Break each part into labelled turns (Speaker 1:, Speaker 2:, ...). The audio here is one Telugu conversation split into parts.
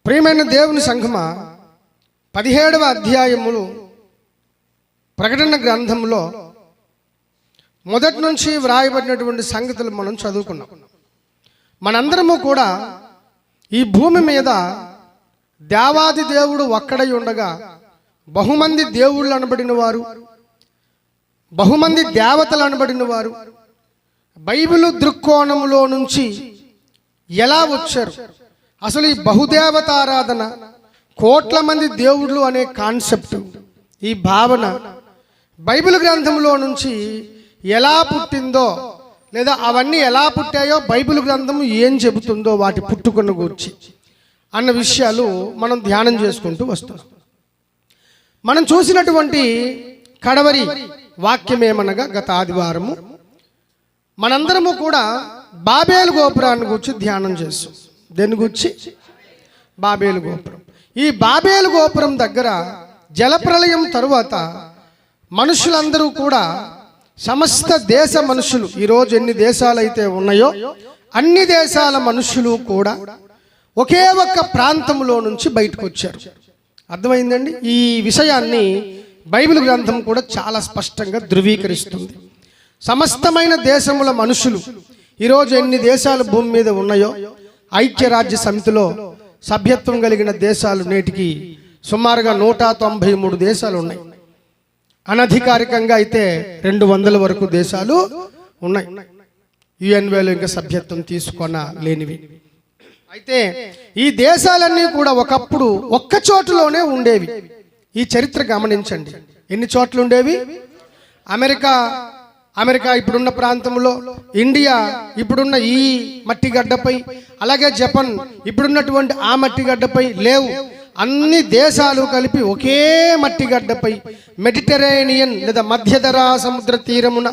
Speaker 1: ప్రియమైన దేవుని సంఘమా, 17వ అధ్యాయములు ప్రకటన గ్రంథంలో మొదటి నుంచి వ్రాయబడినటువంటి సంగతులు మనం చదువుకున్నాం. మనందరము కూడా ఈ భూమి మీద దేవాది దేవుడు ఒక్కడై ఉండగా బహుమంది దేవుళ్ళు అనబడిన వారు, బహుమంది దేవతలు అనబడిన వారు బైబిలు దృక్కోణంలో నుంచి ఎలా వచ్చారు, అసలు ఈ బహుదేవతారాధన, కోట్ల మంది దేవుళ్ళు అనే కాన్సెప్ట్, ఈ భావన బైబిల్ గ్రంథంలో నుంచి ఎలా పుట్టిందో, లేదా అవన్నీ ఎలా పుట్టాయో బైబిల్ గ్రంథం ఏం చెబుతుందో వాటి పుట్టుకను గూర్చి అన్న విషయాలు మనం ధ్యానం చేసుకుంటూ వస్తున్నాం. మనం చూసినటువంటి కడవరి వాక్యం ఏమనగా, గత ఆదివారము మనందరము కూడా బాబేలు గోపురాన్ని గురించి ధ్యానం చేస్తాం. దేని గురించి? బాబేలు గోపురం. ఈ బాబేలు గోపురం దగ్గర జలప్రలయం తరువాత మనుషులందరూ కూడా, సమస్త దేశ మనుషులు, ఈరోజు ఎన్ని దేశాలు అయితే ఉన్నాయో అన్ని దేశాల మనుషులు కూడా ఒకే ఒక్క ప్రాంతంలో నుంచి బయటకు వచ్చారు. అర్థమైందండి? ఈ విషయాన్ని బైబిల్ గ్రంథం కూడా చాలా స్పష్టంగా ధృవీకరిస్తుంది. సమస్తమైన దేశముల మనుషులు, ఈరోజు ఎన్ని దేశాలు భూమి మీద ఉన్నాయో, ఐక్యరాజ్య సమితిలో సభ్యత్వం కలిగిన దేశాలు నేటికి సుమారుగా 193 దేశాలు ఉన్నాయి. అనధికారికంగా అయితే 200 వరకు దేశాలు ఉన్నాయి, యుఎన్వేలో ఇంకా సభ్యత్వం తీసుకొన లేనివి. అయితే ఈ దేశాలన్నీ కూడా ఒకప్పుడు ఒక్క చోటులోనే ఉండేవి. ఈ చరిత్ర గమనించండి. ఎన్ని చోట్ల ఉండేవి? అమెరికా ఇప్పుడున్న ప్రాంతంలో, ఇండియా ఇప్పుడున్న ఈ మట్టిగడ్డపై, అలాగే జపాన్ ఇప్పుడున్నటువంటి ఆ మట్టిగడ్డపై లేవు. అన్ని దేశాలు కలిపి ఒకే మట్టిగడ్డపై, మెడిటరేనియన్ లేదా మధ్యధరా సముద్ర తీరమున,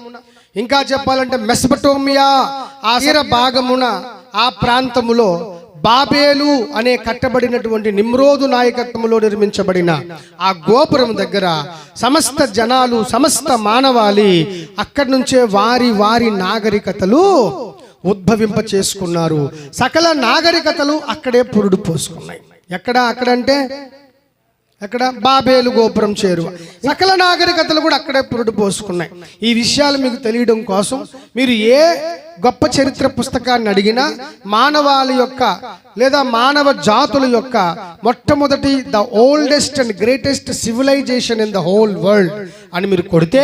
Speaker 1: ఇంకా చెప్పాలంటే మెసపటోమియా ఆ తీర భాగమున, ఆ ప్రాంతములో బాబేలు అనే కట్టబడినటువంటి నిమ్రోదు నాయకత్వంలో నిర్మించబడిన ఆ గోపురం దగ్గర సమస్త జనాలు, సమస్త మానవాళి అక్కడి నుంచే వారి వారి నాగరికతలు ఉద్భవింప చేసుకున్నారు. సకల నాగరికతలు అక్కడే పురుడు పోసుకున్నాయి. అక్కడంటే అక్కడ బాబేలు గోపురం చేరువ. సకల నాగరికతలు కూడా అక్కడే పురుడు పోసుకున్నాయి. ఈ విషయాలు మీకు తెలియడం కోసం మీరు ఏ గొప్ప చరిత్ర పుస్తకాన్ని అడిగినా, మానవాళి యొక్క లేదా మానవ జాతుల యొక్క మొట్టమొదటి the oldest and greatest civilisation in the whole world అని మీరు కొడితే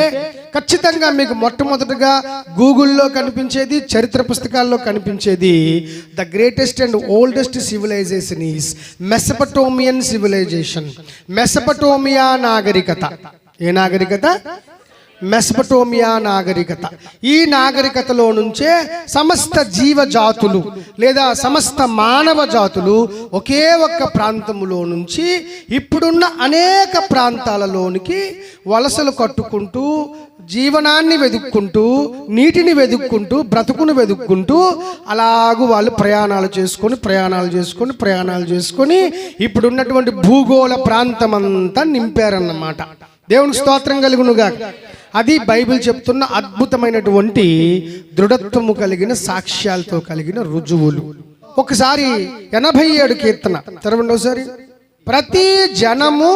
Speaker 1: ఖచ్చితంగా మీకు మొట్టమొదటిగా గూగుల్లో కనిపించేది, చరిత్ర పుస్తకాల్లో కనిపించేది, the greatest and oldest civilization is Mesopotamian civilization. Mesopotamia నాగరికత. ఏ నాగరికత? మెసపటోమియా నాగరికత. ఈ నాగరికతలో నుంచే సమస్త జీవజాతులు లేదా సమస్త మానవ జాతులు ఒకే ఒక్క ప్రాంతములో నుంచి ఇప్పుడున్న అనేక ప్రాంతాలలోనికి వలసలు కట్టుకుంటూ, జీవనాన్ని వెతుక్కుంటూ, నీటిని వెతుక్కుంటూ, బ్రతుకును వెతుక్కుంటూ అలాగూ వాళ్ళు ప్రయాణాలు చేసుకొని ఇప్పుడున్నటువంటి భూగోళ ప్రాంతమంతా నింపారన్నమాట. దేవుని స్తోత్రం కలుగునుగా. అది బైబిల్ చెప్తున్న అద్భుతమైనటువంటి దృఢత్వము కలిగిన, సాక్ష్యాలతో కలిగిన రుజువులు. ఒకసారి 87 కీర్తన తెరవండి ఒకసారి. ప్రతి జనము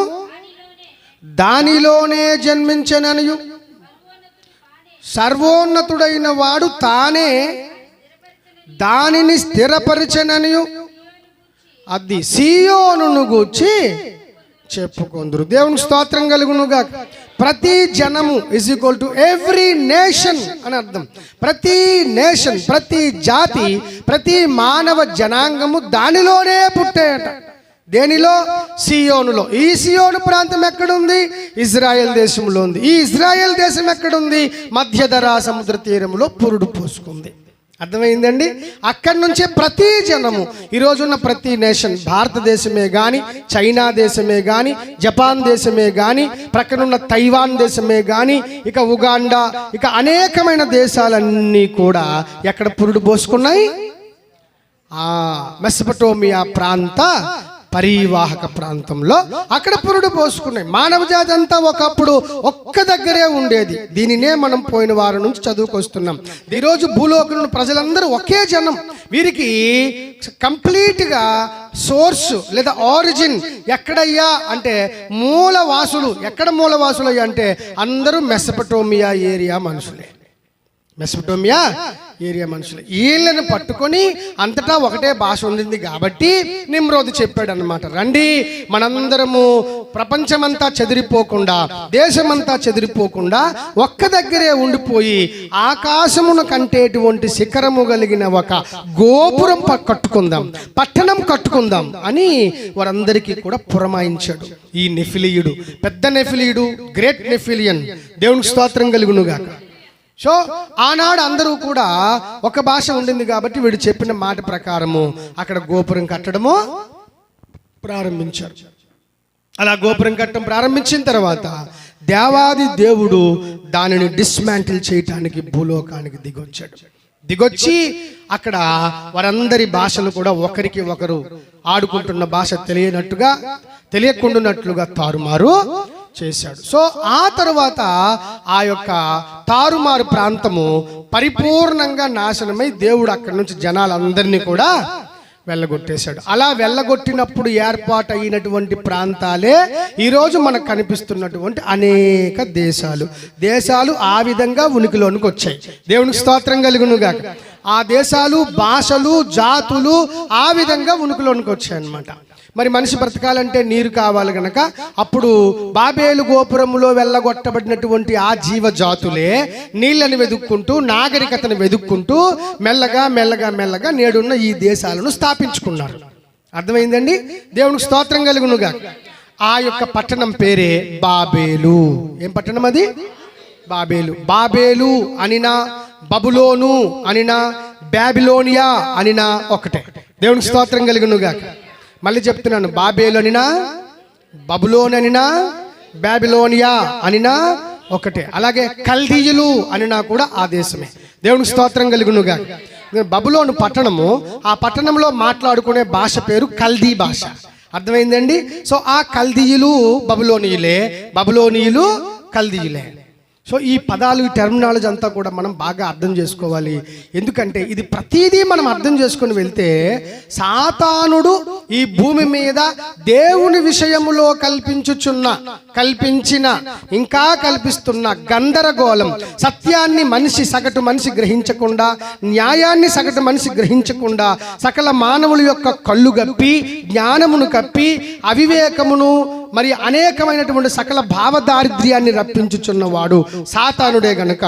Speaker 1: దానిలోనే జన్మించననియు, సర్వోన్నతుడైన వాడు తానే దానిని స్థిరపరిచననియు అది సియోనును గూర్చి చెప్పుకొందురు. దేవుని స్తోత్రం కలుగునుగా. ప్రతి జనము is equal to every nation అని అర్థం. ప్రతి నేషన్, ప్రతి జాతి, ప్రతి మానవ జనాంగము దానిలోనే పుట్టాయట. దేనిలో? సియోనులో. ఈ సియోను ప్రాంతం ఎక్కడుంది? ఇజ్రాయెల్ దేశంలో ఉంది. ఈ ఇజ్రాయెల్ దేశం ఎక్కడుంది? మధ్యధరా సముద్ర తీరంలో పురుడు పోసుకుంది. అర్థమైందండి? అక్కడి నుంచే ప్రతి జనము, ఈరోజున్న ప్రతి నేషన్, భారతదేశమే కానీ, చైనా దేశమే కానీ, జపాన్ దేశమే కానీ, ప్రక్కనున్న తైవాన్ దేశమే కానీ, ఇక ఉగాండా, ఇక అనేకమైన దేశాలన్నీ కూడా ఎక్కడ పురుడు పోసుకున్నాయి? మెసపటోమియా ప్రాంత పరివాహక ప్రాంతంలో అక్కడ పురుడు పోసుకున్నాయి. మానవ జాతి అంతా ఒకప్పుడు ఒక్క దగ్గరే ఉండేది. దీనినే మనం పోయిన వారం నుంచి చదువుకొస్తున్నాం. ఈరోజు భూలోకంలో ప్రజలందరూ ఒకే జనం. వీరికి కంప్లీట్గా సోర్స్ లేదా ఆరిజిన్ ఎక్కడయ్యా అంటే మూలవాసులు. ఎక్కడ మూలవాసులు అయ్యా అంటే అందరూ మెసపటోమియా ఏరియా మనుషులే. మెసపటోమియా ఏరియా మనుషులు. వీళ్ళని పట్టుకొని అంతటా ఒకటే భాష ఉండింది కాబట్టి నిమ్రోదు చెప్పాడు అన్నమాట, రండి మనందరము ప్రపంచమంతా చెదిరిపోకుండా, దేశమంతా చెదిరిపోకుండా ఒక్క దగ్గరే ఉండిపోయి ఆకాశమును కంటేటువంటి శిఖరము కలిగిన ఒక గోపురం కట్టుకుందాం, పట్టణం కట్టుకుందాం అని వారందరికీ కూడా పురమాయించాడు. ఈ నెఫిలీయుడు, పెద్ద నెఫిలీయుడు, గ్రేట్ నెఫిలియన్, దేవునికి స్తోత్రం కలుగునుగా. సో ఆనాడు అందరూ కూడా ఒక భాష ఉండింది కాబట్టి వీడు చెప్పిన మాట ప్రకారము అక్కడ గోపురం కట్టడము ప్రారంభించారు. అలా గోపురం కట్టడం ప్రారంభించిన తర్వాత దేవాది దేవుడు దానిని డిస్మాంటిల్ చేయటానికి భూలోకానికి దిగొచ్చి అక్కడ వారందరి భాషలు కూడా ఒకరికి ఒకరు ఆడుకుంటున్న భాష తెలియకుండానట్లుగా తారుమారు చేశాడు. సో ఆ తరువాత ఆ యొక్క తారుమారు ప్రాంతము పరిపూర్ణంగా నాశనమై దేవుడు అక్కడి నుంచి జనాలందరినీ కూడా వెళ్ళగొట్టేశాడు. అలా వెళ్ళగొట్టినప్పుడు ఏర్పాటు అయినటువంటి ప్రాంతాలే ఈరోజు మనకు కనిపిస్తున్నటువంటి అనేక దేశాలు ఆ విధంగా ఉనికిలోనికి వచ్చాయి. దేవునికి స్తోత్రం కలుగునుగాక. ఆ దేశాలు, భాషలు, జాతులు ఆ విధంగా ఉనికిలోనికి వచ్చాయి అన్నమాట. మరి మనిషి బ్రతకాలంటే నీరు కావాలి గనక అప్పుడు బాబేలు గోపురములో వెళ్ళగొట్టబడినటువంటి ఆ జీవజాతులే నీళ్ళని వెదుక్కుంటూ, నాగరికతను వెదుక్కుంటూ మెల్లగా నేడున్న ఈ దేశాలను స్థాపించుకున్నారు. అర్థమైందండి? దేవునికి స్తోత్రం కలుగునుగా. ఆ యొక్క పట్టణం పేరే బాబేలు. ఏం పట్టణం అది? బాబేలు అనినా, బబులోను అనినా, బాబిలోనియా అనినా ఒకటే. దేవునికి స్తోత్రం కలుగునుగా. మళ్ళీ చెప్తున్నాను, బాబేలు అనినా, బబులోన్ అనినా, బాబిలోనియా అనినా ఒకటే. అలాగే కల్దీయులు అనినా కూడా ఆ దేశమే. దేవునికి స్తోత్రం కలుగునుగా. బబులోను పట్టణము, ఆ పట్టణంలో మాట్లాడుకునే భాష పేరు కల్దీ భాష. అర్థమైందండి? సో ఆ కల్దీయులు బబులోనీయులు కల్దీయులే. సో ఈ పదాలు, ఈ టెర్మినాలజీ అంతా కూడా మనం బాగా అర్థం చేసుకోవాలి. ఎందుకంటే ఇది ప్రతిదీ మనం అర్థం చేసుకుని వెళ్తే సాతానుడు ఈ భూమి మీద దేవుని విషయములో కల్పించిన ఇంకా కల్పిస్తున్న గందరగోళం, సత్యాన్ని సగటు మనిషి గ్రహించకుండా, న్యాయాన్ని సగటు మనిషి గ్రహించకుండా, సకల మానవుల యొక్క కళ్ళు కప్పి, జ్ఞానమును కప్పి, అవివేకమును మరి అనేకమైనటువంటి సకల భావదారిద్ర్యాన్ని రప్పించుచున్నవాడు సాతానుడే గనక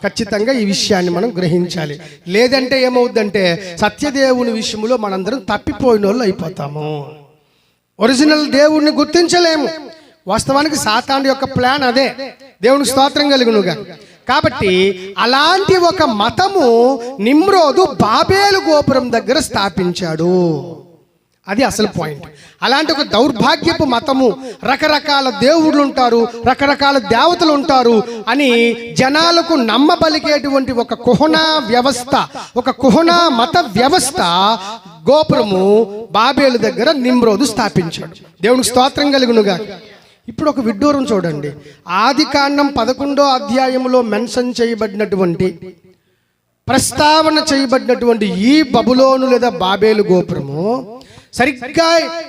Speaker 1: ఖచ్చితంగా ఈ విషయాన్ని మనం గ్రహించాలి. లేదంటే ఏమవుద్దంటే సత్యదేవుని విషయంలో మనందరం తప్పిపోయిన వాళ్ళు అయిపోతాము. ఒరిజినల్ దేవుణ్ణి గుర్తించలేము. వాస్తవానికి సాతాను యొక్క ప్లాన్ అదే. దేవునికి స్తోత్రం కలుగునుగా. కాబట్టి అలాంటి ఒక మతము నిమ్రోదు బాబేలు గోపురం దగ్గర స్థాపించాడు. అది అసలు పాయింట్. అలాంటి ఒక దౌర్భాగ్యపు మతము, రకరకాల దేవుళ్ళు ఉంటారు, రకరకాల దేవతలు ఉంటారు అని జనాలకు నమ్మబలికేటువంటి ఒక కుహనా వ్యవస్థ, ఒక కుహనా మత వ్యవస్థ గోపురము బాబేలు దగ్గర నిమ్రోదు స్థాపించాడు. దేవునికి స్తోత్రం కలుగునుగా. ఇప్పుడు ఒక విడ్డూరం చూడండి. ఆదికాండం 11వ అధ్యాయంలో మెన్షన్ చేయబడినటువంటి, ప్రస్తావన చేయబడినటువంటి ఈ బబులోను లేదా బాబేలు గోపురము సరిగ్గా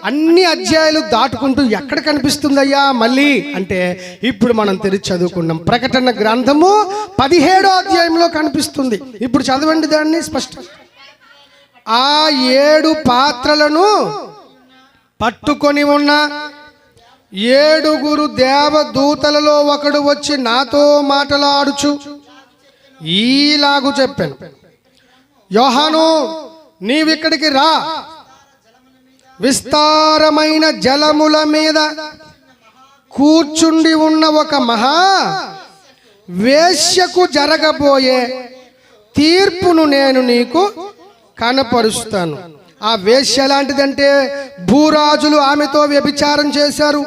Speaker 1: అన్ని అధ్యాయాలు దాటుకుంటూ ఎక్కడ కనిపిస్తుందయ్యా మళ్ళీ అంటే ఇప్పుడు మనం తెరిచి చదువుకున్నాం. ప్రకటన గ్రంథము 17వ అధ్యాయంలో కనిపిస్తుంది. ఇప్పుడు చదవండి దాన్ని స్పష్టం. ఆ 7 పాత్రలను పట్టుకొని ఉన్న 7 దేవదూతలలో ఒకడు వచ్చి నాతో మాటలాడుచు ఈలాగు చెప్పాను, యోహాను నీవిక్కడికి రా, విస్తారమైన జలముల మీద కూర్చుండి ఉన్న ఒక మహా వేశ్యకు జరగబోయే తీర్పును నేను నీకు కనపరుస్తాను. ఆ వేశ్య లాంటిదంటే భూరాజులు ఆమెతో వ్యభిచారం చేశారు.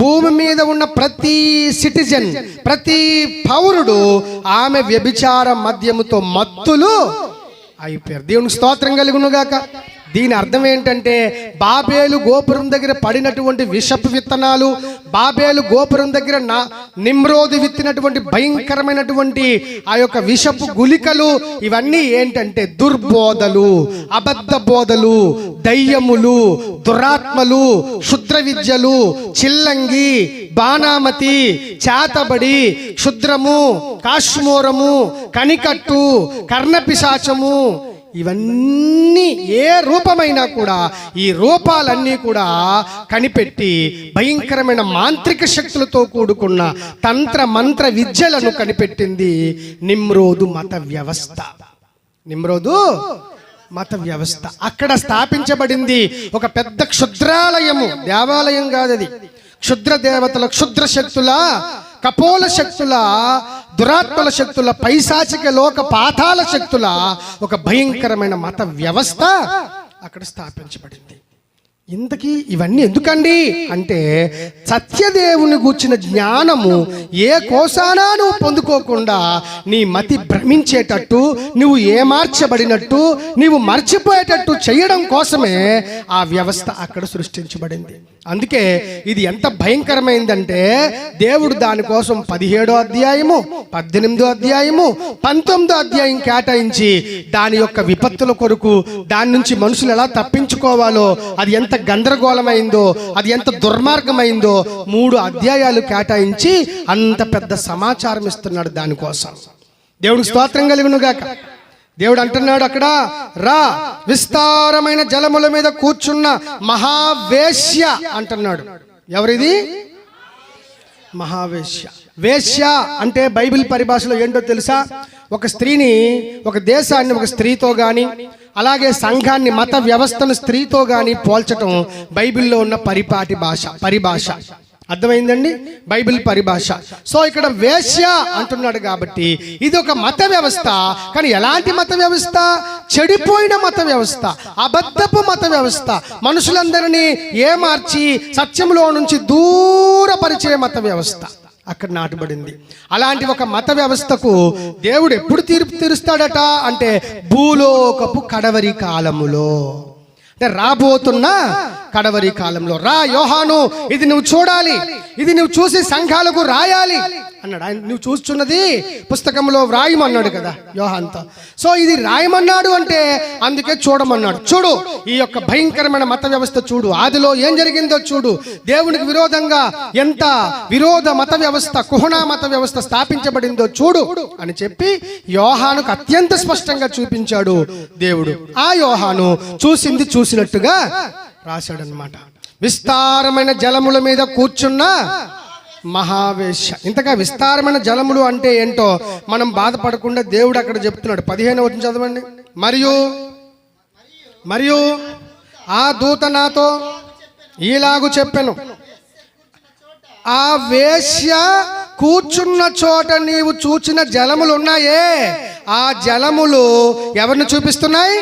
Speaker 1: భూమి మీద ఉన్న ప్రతి సిటిజన్, ప్రతి పౌరుడు ఆమె వ్యభిచార మద్యముతో మత్తులు అయిపోయారు. దేవునికి స్తోత్రం కలుగునుగాక. దీని అర్థం ఏంటంటే బాబేలు గోపురం దగ్గర పడినటువంటి విషపు విత్తనాలు, బాబేలు గోపురం దగ్గర నిమ్రోదు విత్తినటువంటి భయంకరమైనటువంటి ఆ యొక్క విషపు గుళికలు, ఇవన్నీ ఏంటంటే దుర్బోధలు, అబద్ధ బోధలు, దయ్యములు, దురాత్మలు, క్షుద్ర విద్యలు, చిల్లంగి, బాణామతి, చేతబడి, క్షుద్రము, కాశ్మోరము, కనికట్టు, కర్ణపిశాచము, ఇవన్నీ ఏ రూపమైనా కూడా ఈ రూపాలన్నీ కూడా కనిపెట్టి భయంకరమైన మాంత్రిక శక్తులతో కూడుకున్న తంత్ర మంత్ర విద్యలను కనిపెట్టింది నిమ్రోదు మత వ్యవస్థ. నిమ్రోదు మత వ్యవస్థ అక్కడ స్థాపించబడింది ఒక పెద్ద క్షుద్రాలయము, దేవాలయం కాదది. క్షుద్ర దేవతల, క్షుద్ర శక్తుల, కపోల శక్తుల, దురాత్మల శక్తుల, పైశాచిక లోక పాతాల శక్తుల ఒక భయంకరమైన మత వ్యవస్థ అక్కడ స్థాపించబడింది. ఇంతకీ ఇవన్నీ ఎందుకండి అంటే సత్యదేవుని గూర్చిన జ్ఞానము ఏ కోసానా నువ్వు పొందుకోకుండా నీ మతి భ్రమించేటట్టు, నువ్వు ఏమార్చబడినట్టు, నువ్వు మర్చిపోయేటట్టు చేయడం కోసమే ఆ వ్యవస్థ అక్కడ సృష్టించబడింది. అందుకే ఇది ఎంత భయంకరమైందంటే దేవుడు దానికోసం 17వ అధ్యాయము, 18వ అధ్యాయము, 19వ అధ్యాయం కేటాయించి దాని యొక్క విపత్తుల కొరకు, దాని నుంచి మనుషులు ఎలా తప్పించుకోవాలో, అది ఎంత గందరగోళమైందో, అది ఎంత దుర్మార్గమైందో 3 అధ్యాయాలు కేటాయించి అంత పెద్ద సమాచారం ఇస్తున్నాడు దానికోసం. దేవునికి స్తోత్రం కలుగునుగాక. దేవుడు అంటున్నాడు అక్కడ, రా విస్తారమైన జలముల మీద కూర్చున్న మహావేశ్య అంటున్నాడు. ఎవరిది? మహావేశ్య. వేశ్య అంటే బైబిల్ పరిభాషలో ఏంటో తెలుసా? ఒక స్త్రీని, ఒక దేశాన్ని ఒక స్త్రీతో కానీ, అలాగే సంఘాన్ని, మత వ్యవస్థను స్త్రీతో కానీ పోల్చటం బైబిల్లో ఉన్న పరిభాష. అర్థమైందండి? బైబిల్ పరిభాష. సో ఇక్కడ వేశ్య అంటున్నాడు కాబట్టి ఇది ఒక మత వ్యవస్థ. కానీ ఎలాంటి మత వ్యవస్థ? చెడిపోయిన మత వ్యవస్థ, అబద్ధపు మత వ్యవస్థ, మనుషులందరినీ ఏమార్చి సత్యంలో నుంచి దూరపరిచే మత వ్యవస్థ అక్కడ నాటబడింది. అలాంటి ఒక మత వ్యవస్థకు దేవుడు ఎప్పుడు తీర్పు తీరుస్తాడట అంటే భూలోకపు కడవరి కాలములో, అంటే రాబోతున్న కడవరి కాలంలో. రా యోహాను, ఇది నువ్వు చూడాలి, ఇది నువ్వు చూసి సంఘాలకు రాయాలి అన్నాడు. ఆయన నువ్వు చూస్తున్నది పుస్తకంలో వ్రాయమన్నాడు కదా యోహాన్తో. సో ఇది రాయమన్నాడు అంటే అందుకే చూడమన్నాడు. చూడు ఈ యొక్క భయంకరమైన మత వ్యవస్థ చూడు, ఆదిలో ఏం జరిగిందో చూడు, దేవునికి విరోధంగా ఎంత విరోధ మత వ్యవస్థ, కుహనా మత వ్యవస్థ స్థాపించబడిందో చూడు అని చెప్పి యోహానుకు అత్యంత స్పష్టంగా చూపించాడు దేవుడు. ఆ యోహాను చూసింది చూసినట్టుగా రాశాడనమాట. విస్తారమైన జలముల మీద కూర్చున్న మహావేశ్య. ఇంతగా విస్తారమైన జలములు అంటే ఏంటో మనం బాధపడకుండా దేవుడు అక్కడ చెప్తున్నాడు. 15వ వచనం చదవండి. మరియు ఆ దూత నాతో ఈలాగు చెప్పెను, ఆ వేశ్య కూర్చున్న చోట నీవు చూచిన జలములు ఉన్నాయే, ఆ జలములు ఎవరిని చూపిస్తున్నాయి?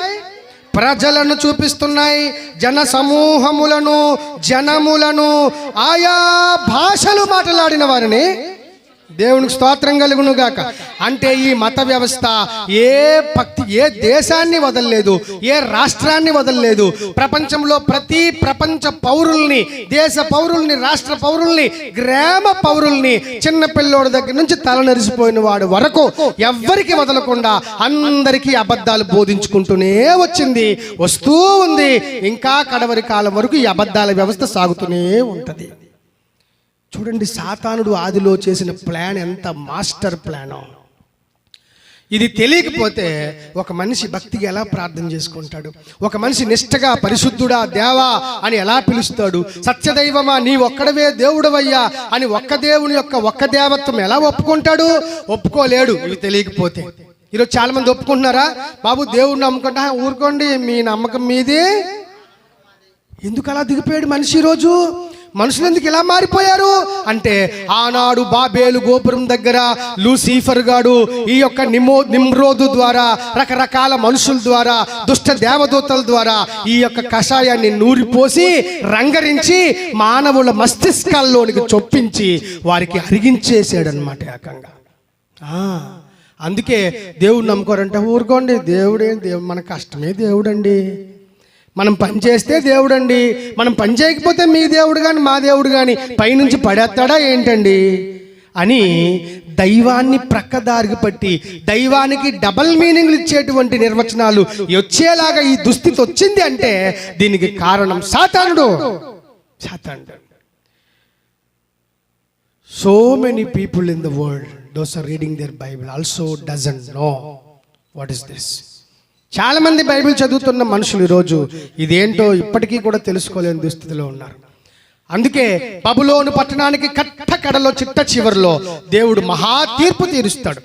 Speaker 1: ప్రజలను చూపిస్తున్నాయి, జన సమూహములను, జనములను, ఆయా భాషలు మాట్లాడిన వారిని. దేవునికి స్తోత్రం కలుగును గాక. అంటే ఈ మత వ్యవస్థ ఏ దేశాన్ని వదలలేదు, ఏ రాష్ట్రాన్ని వదలలేదు. ప్రపంచంలో ప్రపంచ పౌరుల్ని, దేశ పౌరుల్ని, రాష్ట్ర పౌరుల్ని, గ్రామ పౌరుల్ని, చిన్న పిల్లోడి దగ్గర నుంచి తలనరిసిపోయిన వాడు వరకు ఎవ్వరికి వదలకుండా అందరికీ అబద్ధాలు బోధించుకుంటూనే వచ్చింది, వస్తూ ఉంది. ఇంకా కడవరి కాలం వరకు ఈ అబద్ధాల వ్యవస్థ సాగుతూనే ఉంటుంది. చూడండి, సాతానుడు ఆదిలో చేసిన ప్లాన్ ఎంత మాస్టర్ ప్లానో. ఇది తెలియకపోతే ఒక మనిషి భక్తిగా ఎలా ప్రార్థన చేసుకుంటాడు, ఒక మనిషి నిష్టగా పరిశుద్ధుడా దేవా అని ఎలా పిలుస్తాడు, సత్యదైవమా నీ ఒక్కడవే దేవుడవయ్యా అని ఒక్క దేవుని యొక్క ఒక్క దేవత్వం ఎలా ఒప్పుకుంటాడు? ఒప్పుకోలేడు ఇవి తెలియకపోతే. ఈరోజు చాలా మంది ఒప్పుకుంటున్నారా? బాబు దేవుడిని నమ్ముకుంటా, ఊరుకోండి మీ నమ్మకం మీదే. ఎందుకు అలా దిగిపోయాడు మనిషి? ఈరోజు మనుషులు ఎందుకు ఇలా మారిపోయారు అంటే ఆనాడు బాబేలు గోపురం దగ్గర లూసిఫర్ గాడు ఈ యొక్క నిమ్రోదు ద్వారా, రకరకాల మనుషుల ద్వారా, దుష్ట దేవదూతల ద్వారా ఈ యొక్క కషాయాన్ని నూరిపోసి రంగరించి మానవుల మస్తిష్కాల్లోనికి చొప్పించి వారికి అరిగించేసాడు అనమాట ఏకంగా. అందుకే దేవుడు నమ్ముకోరంటే ఊరుకోండి, దేవుడే మన కష్టమే దేవుడండి, మనం పని చేస్తే దేవుడు అండి, మనం పని చేయకపోతే మీ దేవుడు కానీ మా దేవుడు కానీ పైనుంచి పడేస్తాడా ఏంటండి అని దైవాన్ని ప్రక్కదారికి పట్టి దైవానికి డబల్ మీనింగ్లు ఇచ్చేటువంటి నిర్వచనాలు వచ్చేలాగా ఈ దుస్థితి వచ్చింది అంటే దీనికి కారణం సాతానుడు. So many people in the world those are reading their Bible also doesn't know what is this. చాలా మంది బైబిల్ చదువుతున్న మనుషులు ఈరోజు ఇదేంటో ఇప్పటికీ కూడా తెలుసుకోలేని దుస్థితిలో ఉన్నారు. అందుకే బబులోను పట్టణానికి కట్ట కడలో చిట్ట చివరిలో దేవుడు మహా తీర్పు తీరుస్తాడు.